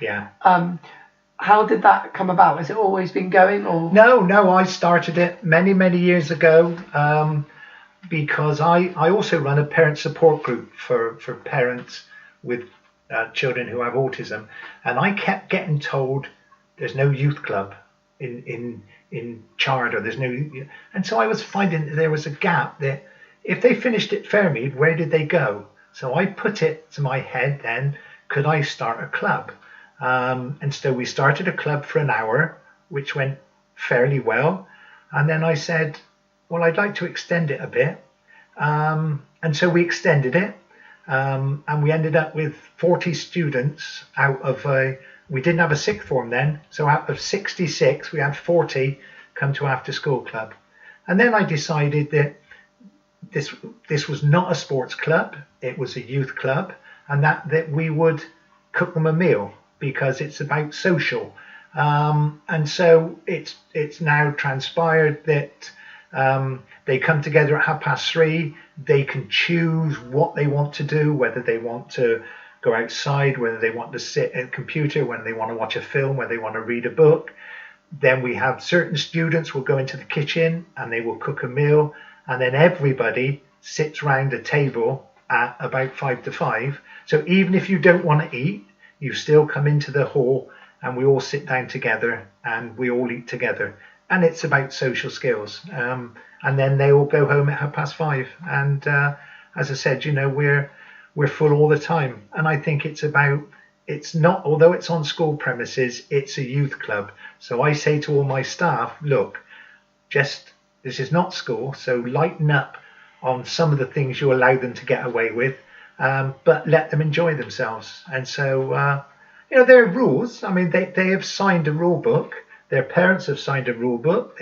How did that come about? Has it always been going, or? No, I started it many years ago because I also run a parent support group for parents with children who have autism, and I kept getting told there's no youth club in Chard, or there's no, and so I was finding that there was a gap, that if they finished at Fairmead, where did they go? So I put it to my head then, could I start a club? And so we started a club for an hour, which went fairly well. And then I said, well, I'd like to extend it a bit. And so we extended it. And we ended up with 40 students out of we didn't have a sixth form then. So out of 66, we had 40 come to after school club. And then I decided that this was not a sports club. It was a youth club, and that we would cook them a meal because it's about social. And so it's now transpired that they come together at 3:30. They can choose what they want to do, whether they want to go outside, whether they want to sit at a computer, whether they want to watch a film, whether they want to read a book. Then we have certain students will go into the kitchen and they will cook a meal, and then everybody sits round a table at about 5 to 5. So even if you don't want to eat, you still come into the hall and we all sit down together and we all eat together. And it's about social skills. And then they all go home at 5:30. And as I said, we're full all the time. And I think it's not, although it's on school premises, it's a youth club. So I say to all my staff, look, this is not school, so lighten up on some of the things you allow them to get away with, but let them enjoy themselves. And so, there are rules. I mean, they have signed a rule book. Their parents have signed a rule book.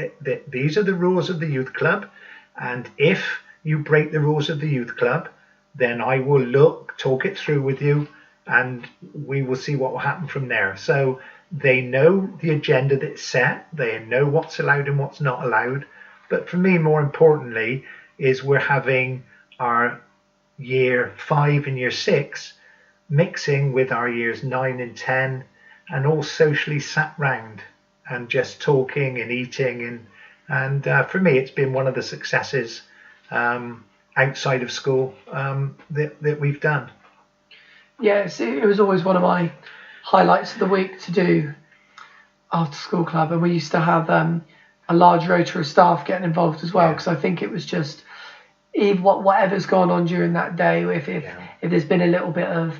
These are the rules of the youth club. And if you break the rules of the youth club, then I will talk it through with you, and we will see what will happen from there. So they know the agenda that's set. They know what's allowed and what's not allowed. But for me, more importantly, is we're having our year 5 and year 6 mixing with our years 9 and 10, and all socially sat round and just talking and eating. And for me, it's been one of the successes outside of school that we've done. Yes, it was always one of my highlights of the week to do after school club, and we used to have a large rota of staff getting involved as well, because I think it was just whatever's gone on during that day, if there's been a little bit of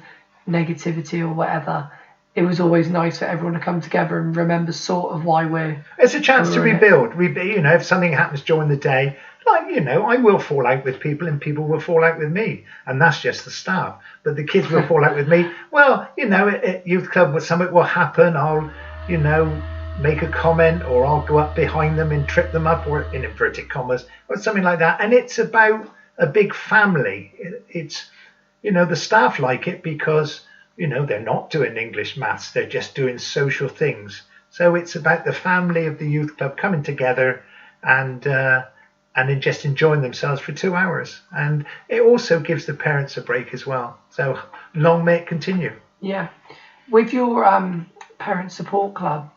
negativity or whatever, it was always nice for everyone to come together and remember sort of why we're... It's a chance to rebuild. If something happens during the day, I will fall out with people and people will fall out with me. And that's just the start. But the kids will fall out with me. Well, at youth club, something will happen. I'll, make a comment, or I'll go up behind them and trip them up, or in inverted commas, or something like that. And it's about a big family. It's, the staff like it because, they're not doing English maths. They're just doing social things. So it's about the family of the youth club coming together and then just enjoying themselves for 2 hours. And it also gives the parents a break as well. So long may it continue. Yeah. With your parent support club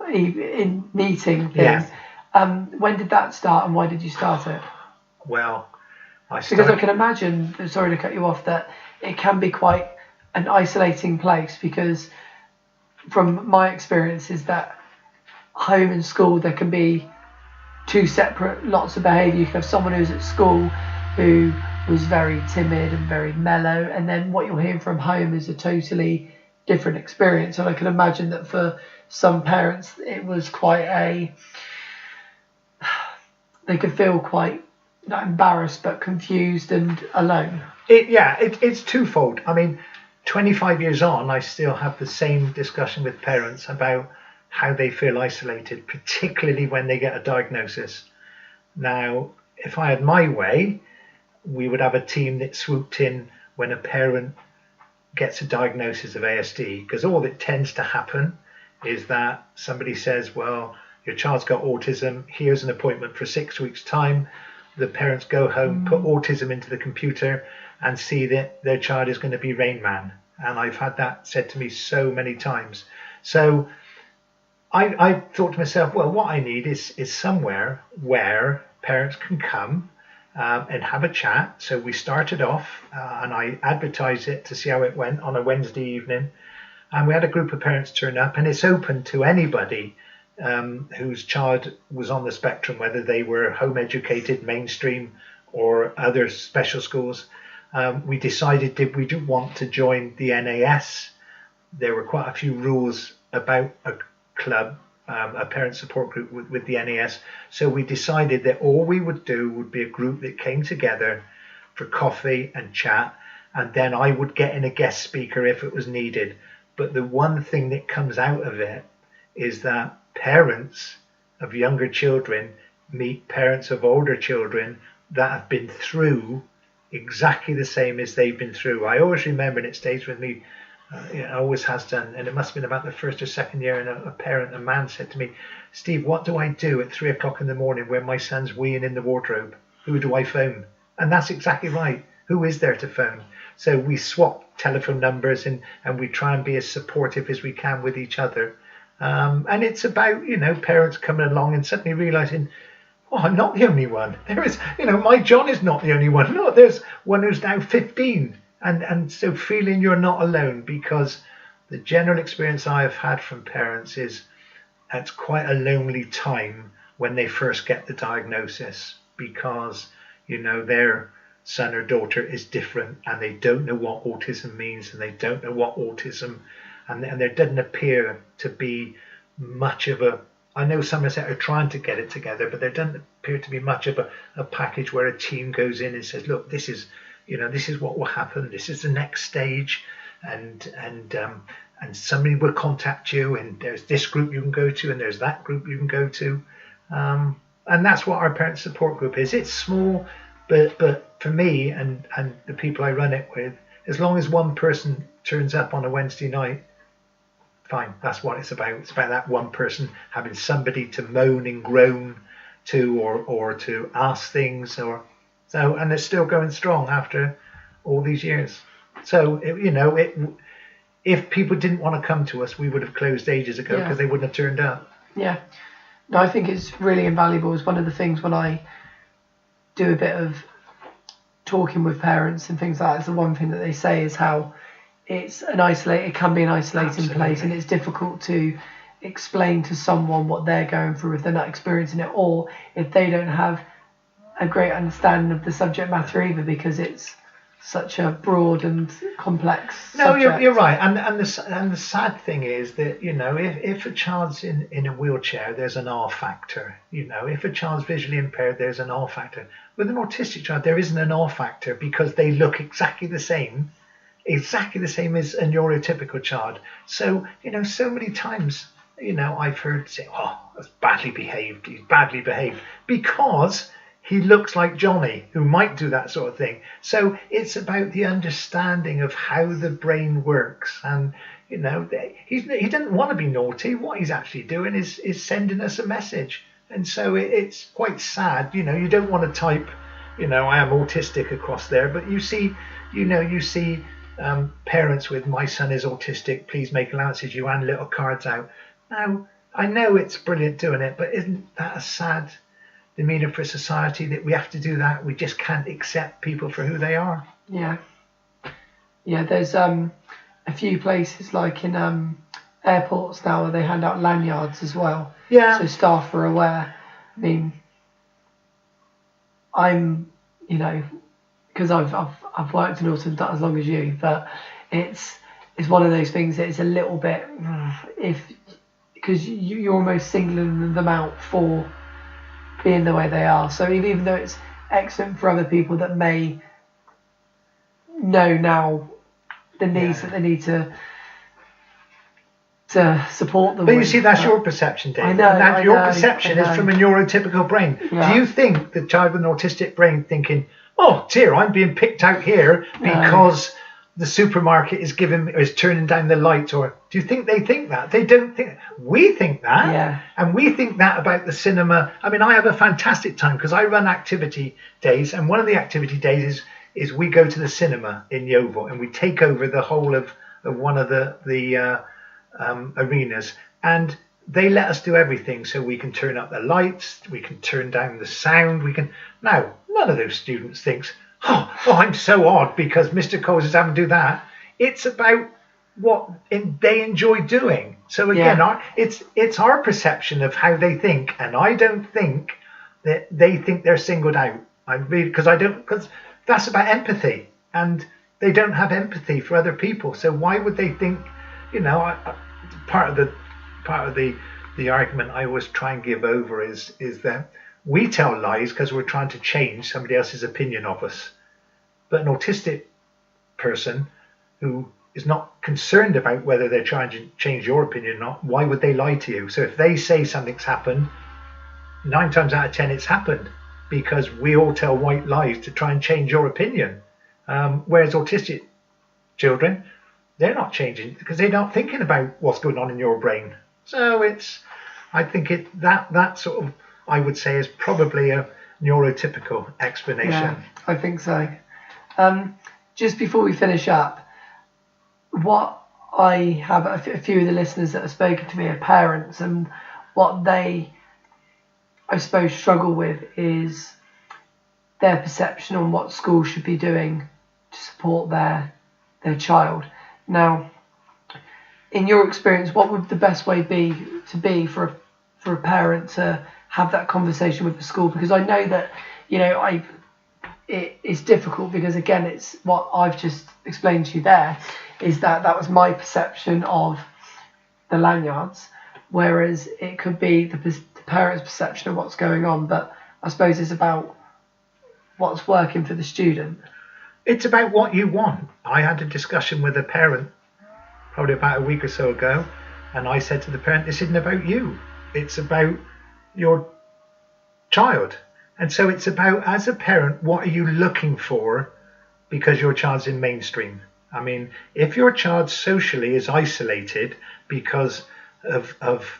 in meeting things, when did that start and why did you start it? Well, because I can imagine, sorry to cut you off, that it can be quite an isolating place, because from my experience is that home and school, there can be two separate lots of behaviour. You can have someone who's at school who was very timid and very mellow, and then what you're hearing from home is a totally different experience. And I can imagine that for some parents it was quite they could feel quite not embarrassed but confused and alone. It's twofold. I mean, 25 years on, I still have the same discussion with parents about how they feel isolated, particularly when they get a diagnosis. Now, if I had my way, we would have a team that swooped in when a parent gets a diagnosis of ASD, because all that tends to happen is that somebody says, well, your child's got autism, here's an appointment for 6 weeks' time. The parents go home, put autism into the computer and see that their child is going to be Rain Man. And I've had that said to me so many times. So I thought to myself, well, what I need is somewhere where parents can come and have a chat. So we started off and I advertised it to see how it went on a Wednesday evening. And we had a group of parents turn up, and it's open to anybody whose child was on the spectrum, whether they were home educated, mainstream, or other special schools. We decided, did we want to join the NAS? There were quite a few rules about a club, a parent support group with the NAS. So we decided that all we would do would be a group that came together for coffee and chat, and then I would get in a guest speaker if it was needed. But the one thing that comes out of it is that parents of younger children meet parents of older children that have been through exactly the same as they've been through. I always remember, and it stays with me, it always has done, and it must have been about the first or second year, and a man said to me, Steve, what do I do at 3 o'clock in the morning when my son's weeing in the wardrobe? Who do I phone? And that's exactly right. Who is there to phone? So we swap telephone numbers, and we try and be as supportive as we can with each other. And it's about, parents coming along and suddenly realizing, oh, I'm not the only one. There is, my John is not the only one. No, there's one who's now 15. And so feeling you're not alone, because the general experience I've had from parents is it's quite a lonely time when they first get the diagnosis, because, their son or daughter is different and they don't know what autism means, and they don't know what autism, and there doesn't appear to be much of a, I know Somerset are trying to get it together, but there doesn't appear to be much of a package where a team goes in and says, look, this is what will happen, this is the next stage, and somebody will contact you, and there's this group you can go to, and there's that group you can go to, and that's what our parent support group is. It's small, but for me and the people I run it with, as long as one person turns up on a Wednesday night, fine, that's what it's about. It's about that one person having somebody to moan and groan to, or to ask things, and they're still going strong after all these years. So if people didn't want to come to us, we would have closed ages ago, because they wouldn't have turned up. Yeah, no, I think it's really invaluable. It's one of the things when I do a bit of talking with parents and things like that, it's the one thing that they say is how it can be an isolating place, and it's difficult to explain to someone what they're going through if they're not experiencing it, or if they don't have a great understanding of the subject matter either, because it's such a broad and complex subject. You're right, and the sad thing is that if a child's in a wheelchair, there's an R factor. If a child's visually impaired, there's an R factor. With an autistic child, there isn't an R factor, because they look exactly the same as a neurotypical child. So so many times I've heard say, oh, that's badly behaved, he's badly behaved, because he looks like Johnny, who might do that sort of thing. So it's about the understanding of how the brain works. And, he doesn't want to be naughty. What he's actually doing is sending us a message. And so it's quite sad. You don't want to type, I am autistic across there. But you see parents with, my son is autistic, please make allowances, you hand little cards out. Now, I know it's brilliant doing it, but isn't that a sad demeanour for society, that we have to do that? We just can't accept people for who they are. Yeah, there's a few places like in airports now where they hand out lanyards as well, so staff are aware. I mean, I'm because I've worked in autism not as long as you, but it's one of those things that it's a little bit, because you're almost singling them out for being the way they are. So even though it's excellent for other people that may know now the needs that they need to support them. But you see, that's your perception, Dave. I know. Your perception is from a neurotypical brain. Yeah. Do you think the child with an autistic brain thinking, oh dear, I'm being picked out here because the supermarket is turning down the lights? Or do you think they think that? They don't think. We think that. Yeah. And we think that about the cinema. I mean, I have a fantastic time because I run activity days, and one of the activity days is we go to the cinema in Yeovil, and we take over the whole of one of the arenas, and they let us do everything. So we can turn up the lights, we can turn down the sound, now none of those students thinks, oh, I'm so odd because Mr. Coles is having to do that. It's about what they enjoy doing. So again, it's our perception of how they think, and I don't think that they think they're singled out. Because that's about empathy. and they don't have empathy for other people. So why would they think, part of the argument I always try and give over is that we tell lies because we're trying to change somebody else's opinion of us. But an autistic person who is not concerned about whether they're trying to change your opinion or not, why would they lie to you? So if they say something's happened, 9 times out of 10 it's happened, because we all tell white lies to try and change your opinion. Whereas autistic children, they're not changing because they're not thinking about what's going on in your brain. So I think that sort of, I would say, is probably a neurotypical explanation. Yeah, I think so. Just before we finish up, what I have a few of the listeners that have spoken to me are parents, and what they, I suppose, struggle with is their perception on what schools should be doing to support their child. Now, in your experience, what would the best way be for a parent to have that conversation with the school? Because I know that, it's difficult, because again, it's what I've just explained to you there, is that was my perception of the lanyards, whereas it could be the parent's perception of what's going on. But I suppose it's about what's working for the student. It's about what you want. I had a discussion with a parent probably about a week or so ago, and I said to the parent, this isn't about you, it's about your child. And so it's about, as a parent, what are you looking for because your child's in mainstream? I mean, if your child socially is isolated because of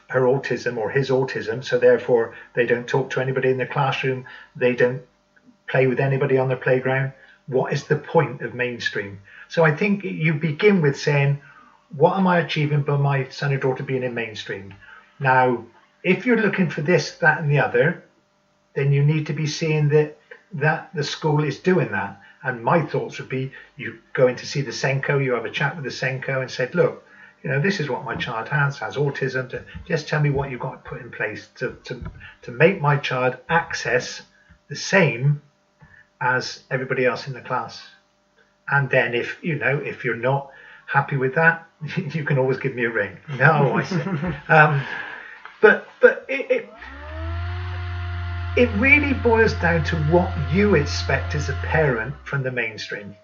her autism or his autism, so therefore they don't talk to anybody in the classroom, they don't play with anybody on the playground, what is the point of mainstream? So I think you begin with saying, what am I achieving by my son or daughter being in mainstream? Now, if you're looking for this, that and the other, then you need to be seeing that the school is doing that. And my thoughts would be, you go in to see the Senko, you have a chat with the Senko and said, look, this is what my child has autism. Just tell me what you've got to put in place to make my child access the same as everybody else in the class. And then if you're not happy with that, you can always give me a ring. No, I said. But it really boils down to what you expect as a parent from the mainstream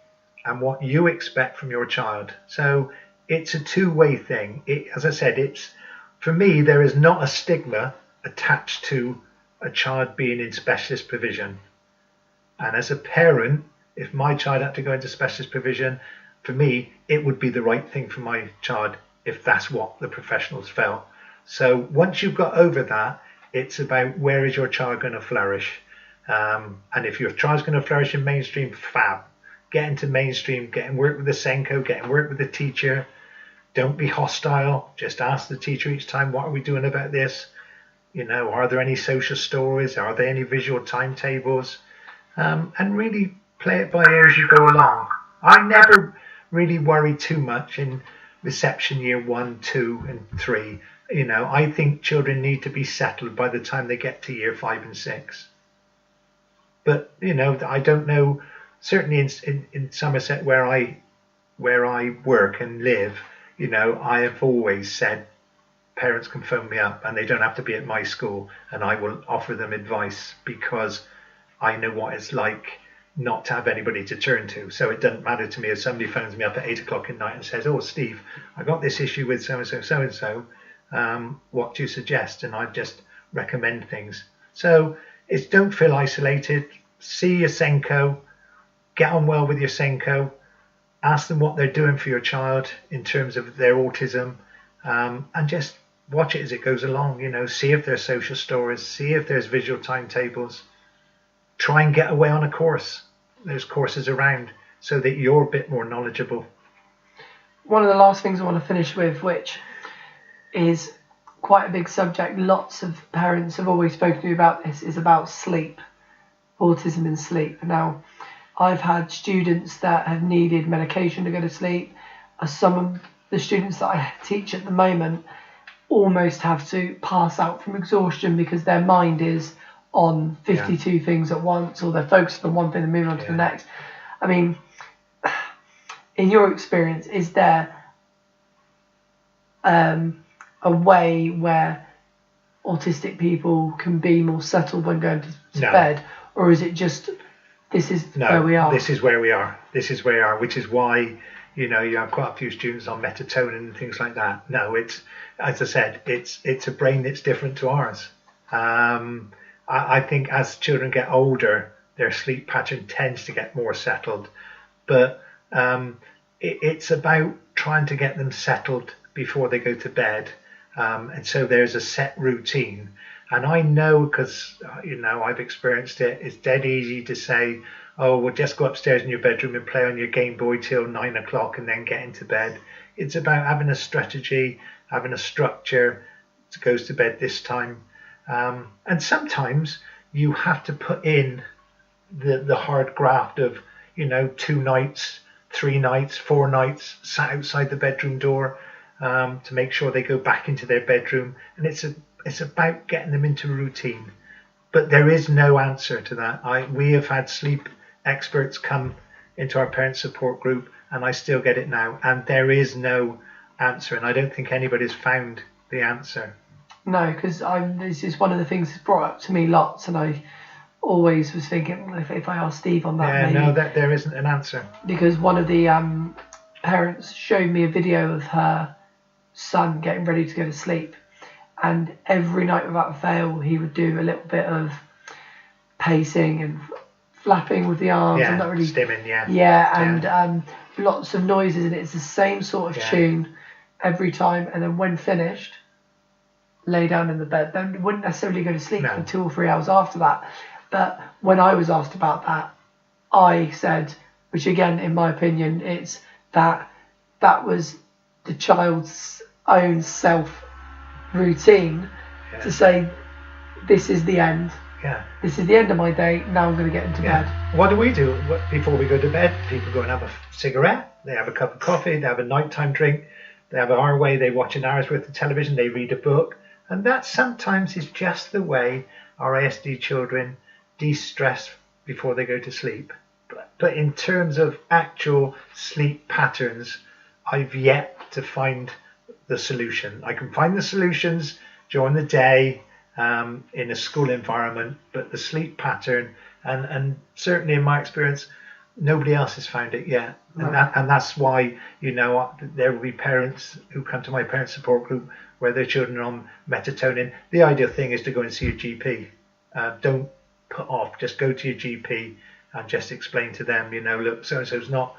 and what you expect from your child. So it's a two-way thing. As I said, for me, there is not a stigma attached to a child being in specialist provision. And as a parent, if my child had to go into specialist provision, for me, it would be the right thing for my child if that's what the professionals felt. So once you've got over that, it's about where is your child going to flourish. And if your child's going to flourish in mainstream, fab. Get into mainstream, get and work with the Senko, get and work with the teacher. Don't be hostile. Just ask the teacher each time, what are we doing about this? Are there any social stories? Are there any visual timetables? And really play it by ear as you go along. I never really worry too much in reception year 1, 2 and 3. I think children need to be settled by the time they get to year 5 and 6. But I don't know, certainly in Somerset where I work and live, I have always said parents can phone me up and they don't have to be at my school, and I will offer them advice because I know what it's like not to have anybody to turn to. So it doesn't matter to me if somebody phones me up at 8 o'clock at night and says, oh, Steve, I got this issue with so-and-so, so-and-so. What do you suggest? And I just recommend things. So it's, don't feel isolated. See your Senko, get on well with your Senko, ask them what they're doing for your child in terms of their autism, and just watch it as it goes along. See if there's social stories, see if there's visual timetables. Try and get away on a course. There's courses around so that you're a bit more knowledgeable. One of the last things I want to finish with, which is quite a big subject, lots of parents have always spoken to me about this, is about sleep, autism and sleep. Now, I've had students that have needed medication to go to sleep. Some of the students that I teach at the moment almost have to pass out from exhaustion because their mind is on 52 things at once, or they're focused on one thing and moving on to the next. I mean, in your experience, is there a way where autistic people can be more settled when going to bed, or is it just this is where we are? This is where we are. This is where we are, which is why, you know, you have quite a few students on melatonin and things like that. No, it's, as I said, it's a brain that's different to ours. I think as children get older, their sleep pattern tends to get more settled, but it's about trying to get them settled before they go to bed, and so there's a set routine. And I know, because, you know, I've experienced it, it's dead easy to say, oh, well, just go upstairs in your bedroom and play on your Game Boy till 9 o'clock and then get into bed. It's about having a strategy, having a structure. It goes to bed this time. And sometimes you have to put in the hard graft of, you know, 2 nights, 3 nights, 4 nights sat outside the bedroom door to make sure they go back into their bedroom. And it's about getting them into a routine. But there is no answer to that. We have had sleep experts come into our parent support group, and I still get it now. And there is no answer. And I don't think anybody's found the answer. No, because this is one of the things that's brought up to me lots, and I always was thinking, well, if I ask Steve on that, yeah, maybe. No, that there isn't an answer. Because one of the parents showed me a video of her son getting ready to go to sleep, and every night without fail he would do a little bit of pacing and flapping with the arms, and not really stimming, and lots of noises, and it's the same sort of tune every time, and then when finished, lay down in the bed. Then wouldn't necessarily go to sleep for 2 or 3 hours after that. But when I was asked about that, I said, which again, in my opinion, it's that was the child's own self routine to say, this is the end. Yeah. This is the end of my day. Now I'm going to get into bed. What do we do before we go to bed? People go and have a cigarette. They have a cup of coffee. They have a nighttime drink. They have our way. They watch an hour's worth of television. They read a book. And that sometimes is just the way our ASD children de-stress before they go to sleep. But in terms of actual sleep patterns, I've yet to find the solution. I can find the solutions during the day in a school environment, but the sleep pattern, and certainly in my experience, nobody else has found it yet. And that's why, you know, there will be parents who come to my parent support group where their children are on melatonin. The ideal thing is to go and see your GP. Don't put off, just go to your GP and just explain to them, you know, look, so-and-so's not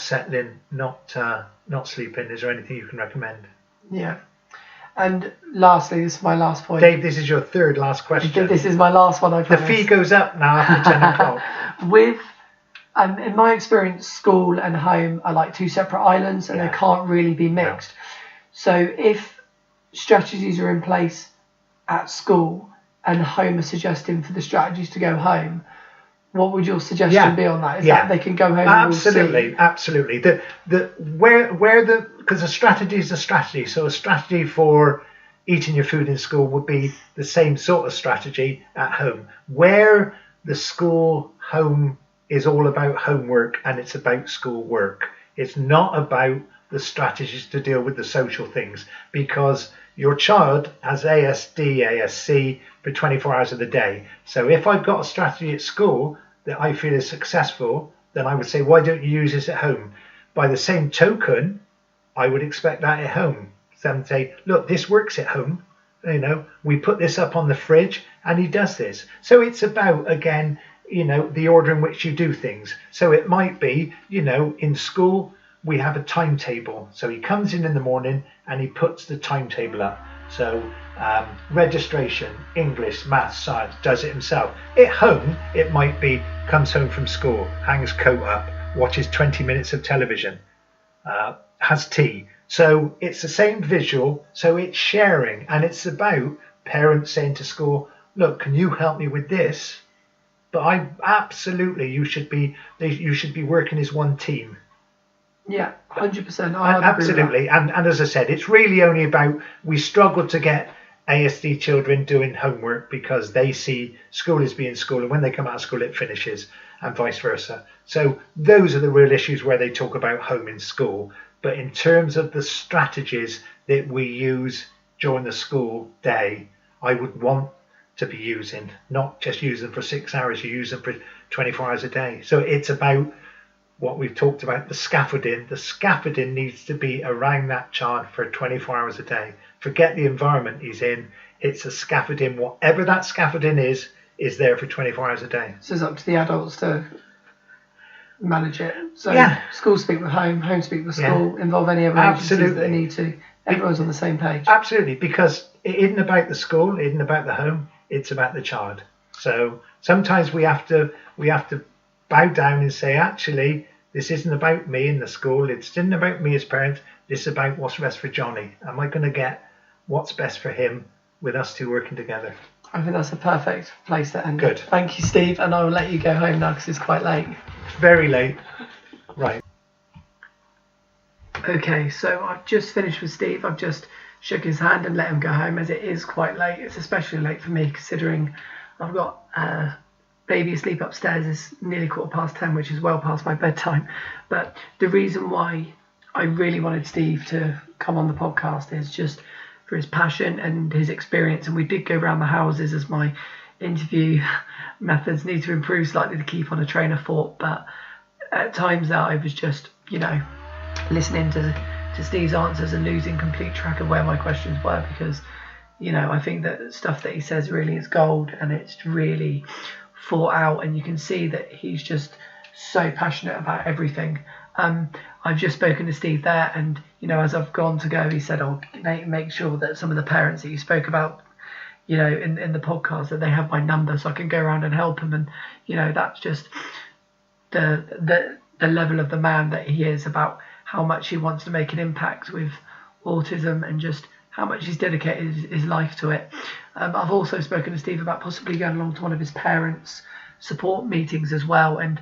settling, not sleeping. Is there anything you can recommend? Yeah. And lastly, this is my last point. Dave, this is your third last question. This is my last one, I promise. The fee goes up now after 10 o'clock. With, in my experience, school and home are like 2 separate islands, and they can't really be mixed. No. So if strategies are in place at school and home are suggesting for the strategies to go home, what would your suggestion be on that? Is that they can go home? Absolutely. Because a strategy is a strategy. So a strategy for eating your food in school would be the same sort of strategy at home. Where the school home is all about homework and it's about school work. It's not about the strategies to deal with the social things, because your child has ASD, ASC for 24 hours of the day. So if I've got a strategy at school that I feel is successful, then I would say, why don't you use this at home? By the same token, I would expect that at home. Some say, look, this works at home. You know, we put this up on the fridge and he does this. So it's about, again, you know, the order in which you do things. So it might be, you know, in school, we have a timetable. So he comes in the morning and he puts the timetable up. So registration, English, maths, science, does it himself. At home, it might be, comes home from school, hangs coat up, watches 20 minutes of television, has tea. So it's the same visual, so it's sharing, and it's about parents saying to school, look, can you help me with this? But you should be working as one team. Yeah, 100%. Absolutely. And as I said, it's really only about, we struggle to get ASD children doing homework because they see school as being school, and when they come out of school it finishes, and vice versa. So those are the real issues where they talk about home in school. But in terms of the strategies that we use during the school day, I would want to be using, not just use them for 6 hours, you use them for 24 hours a day. So it's about what we've talked about, the scaffolding. The scaffolding needs to be around that child for 24 hours a day. Forget the environment he's in. It's a scaffolding. Whatever that scaffolding is there for 24 hours a day. So it's up to the adults to manage it. So Yeah. school speak with home, home speak with school, involve any other agencies that Absolutely. they need to. Everyone's on the same page. Absolutely, because it isn't about the school, it isn't about the home, it's about the child. So sometimes we have to bow down and say, actually, this isn't about me in the school, it isn't about me as parent, this is about what's best for Johnny. Am I going to get what's best for him with us two working together? I think that's a perfect place to end. Good. Thank you, Steve, and I will let you go home now because it's quite late. It's very late. Right. Okay, so I've just finished with Steve. I've just shook his hand and let him go home as it is quite late. It's especially late for me considering I've got baby asleep upstairs. It's nearly 10:15, which is well past my bedtime. But the reason why I really wanted Steve to come on the podcast is just for his passion and his experience. And we did go around the houses as my interview methods need to improve slightly to keep on a train of thought. But at times that I was just, listening to Steve's answers and losing complete track of where my questions were because, I think that stuff that he says really is gold and it's really thought out and you can see that he's just so passionate about everything. I've just spoken to Steve there and, as I've gone to go, he said, make sure that some of the parents that you spoke about, in the podcast, that they have my number so I can go around and help them. And, that's just the level of the man that he is, about how much he wants to make an impact with autism and just how much he's dedicated his life to it. I've also spoken to Steve about possibly going along to one of his parents' support meetings as well and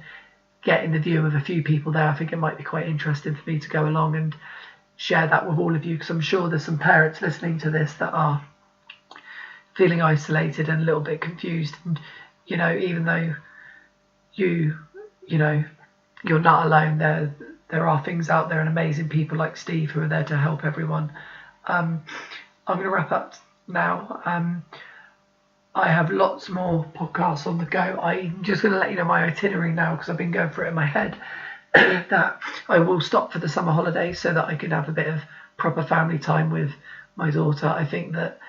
getting the view of a few people there. I think it might be quite interesting for me to go along and share that with all of you because I'm sure there's some parents listening to this that are feeling isolated and a little bit confused. And, even though you're not alone, there are things out there and amazing people like Steve who are there to help everyone. I'm going to wrap up now. I have lots more podcasts on the go. I'm just going to let you know my itinerary now because I've been going through it in my head that I will stop for the summer holidays so that I can have a bit of proper family time with my daughter. I think that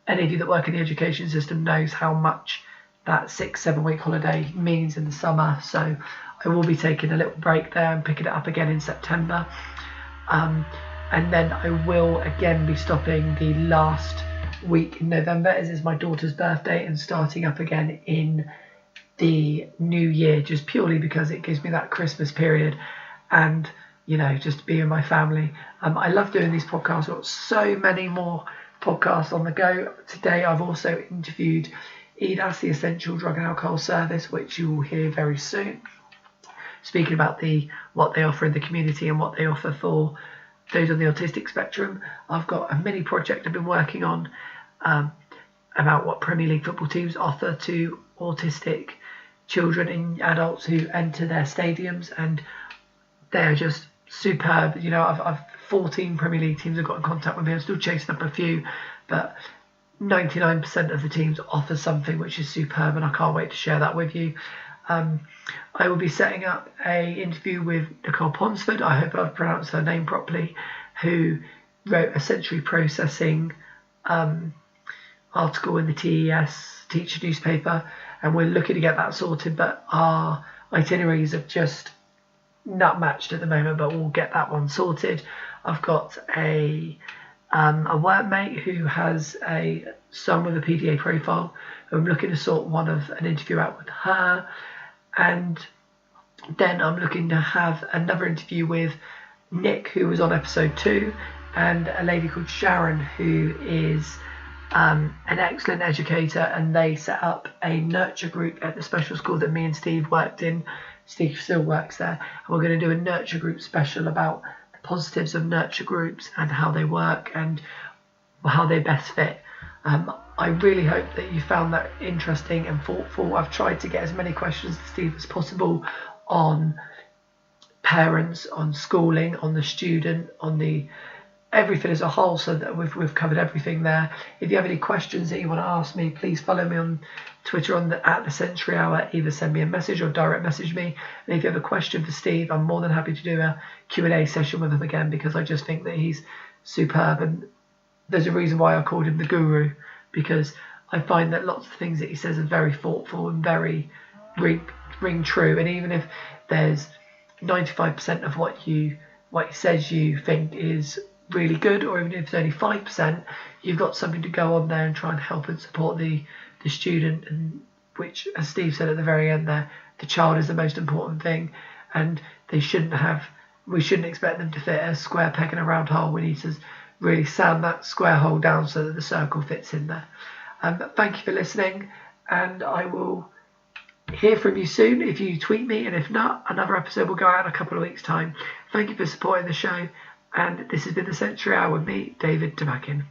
any of you that work in the education system knows how much that 6-7 week holiday means in the summer. So I will be taking a little break there and picking it up again in September. And then I will again be stopping the last week in November as it's my daughter's birthday and starting up again in the new year, just purely because it gives me that Christmas period and, just be with my family. I love doing these podcasts. I've got so many more podcasts on the go. Today I've also interviewed EDAS, the Essential Drug and Alcohol Service, which you will hear very soon, speaking about what they offer in the community and what they offer for those on the autistic spectrum. I've got a mini project I've been working on about what Premier League football teams offer to autistic children and adults who enter their stadiums, and they're just superb. I've 14 Premier League teams have got in contact with me. I'm still chasing up a few, but 99% of the teams offer something which is superb, and I can't wait to share that with you. I will be setting up a interview with Nicole Ponsford, I hope I've pronounced her name properly, who wrote a sensory processing article in the TES teacher newspaper, and we're looking to get that sorted, but our itineraries are just not matched at the moment, but we'll get that one sorted. I've got a workmate who has a son with a PDA profile. I'm looking to sort an interview out with her, and then I'm looking to have another interview with Nick, who was on episode 2, and a lady called Sharon, who is an excellent educator, and they set up a nurture group at the special school that me and Steve worked in. Steve still works there, and we're going to do a nurture group special about the positives of nurture groups and how they work and how they best fit I really hope that you found that interesting and thoughtful. I've tried to get as many questions to Steve as possible on parents, on schooling, on the student, on the everything as a whole, so that we've covered everything there. If you have any questions that you want to ask me, please follow me on Twitter at the Sensory Hour. Either send me a message or direct message me. And if you have a question for Steve, I'm more than happy to do a Q&A session with him again, because I just think that he's superb, and there's a reason why I called him the guru, because I find that lots of things that he says are very thoughtful and very ring true. And even if there's 95% of what he says you think is really good, or even if it's only 5%, you've got something to go on there and try and help and support the student, and which, as Steve said at the very end there, the child is the most important thing, and we shouldn't expect them to fit a square peg in a round hole. We need to really sand that square hole down so that the circle fits in there. Thank you for listening, and I will hear from you soon if you tweet me, and if not, another episode will go out in a couple of weeks' time. Thank you for supporting the show, and this has been the Sensory Hour with me, David Demakin.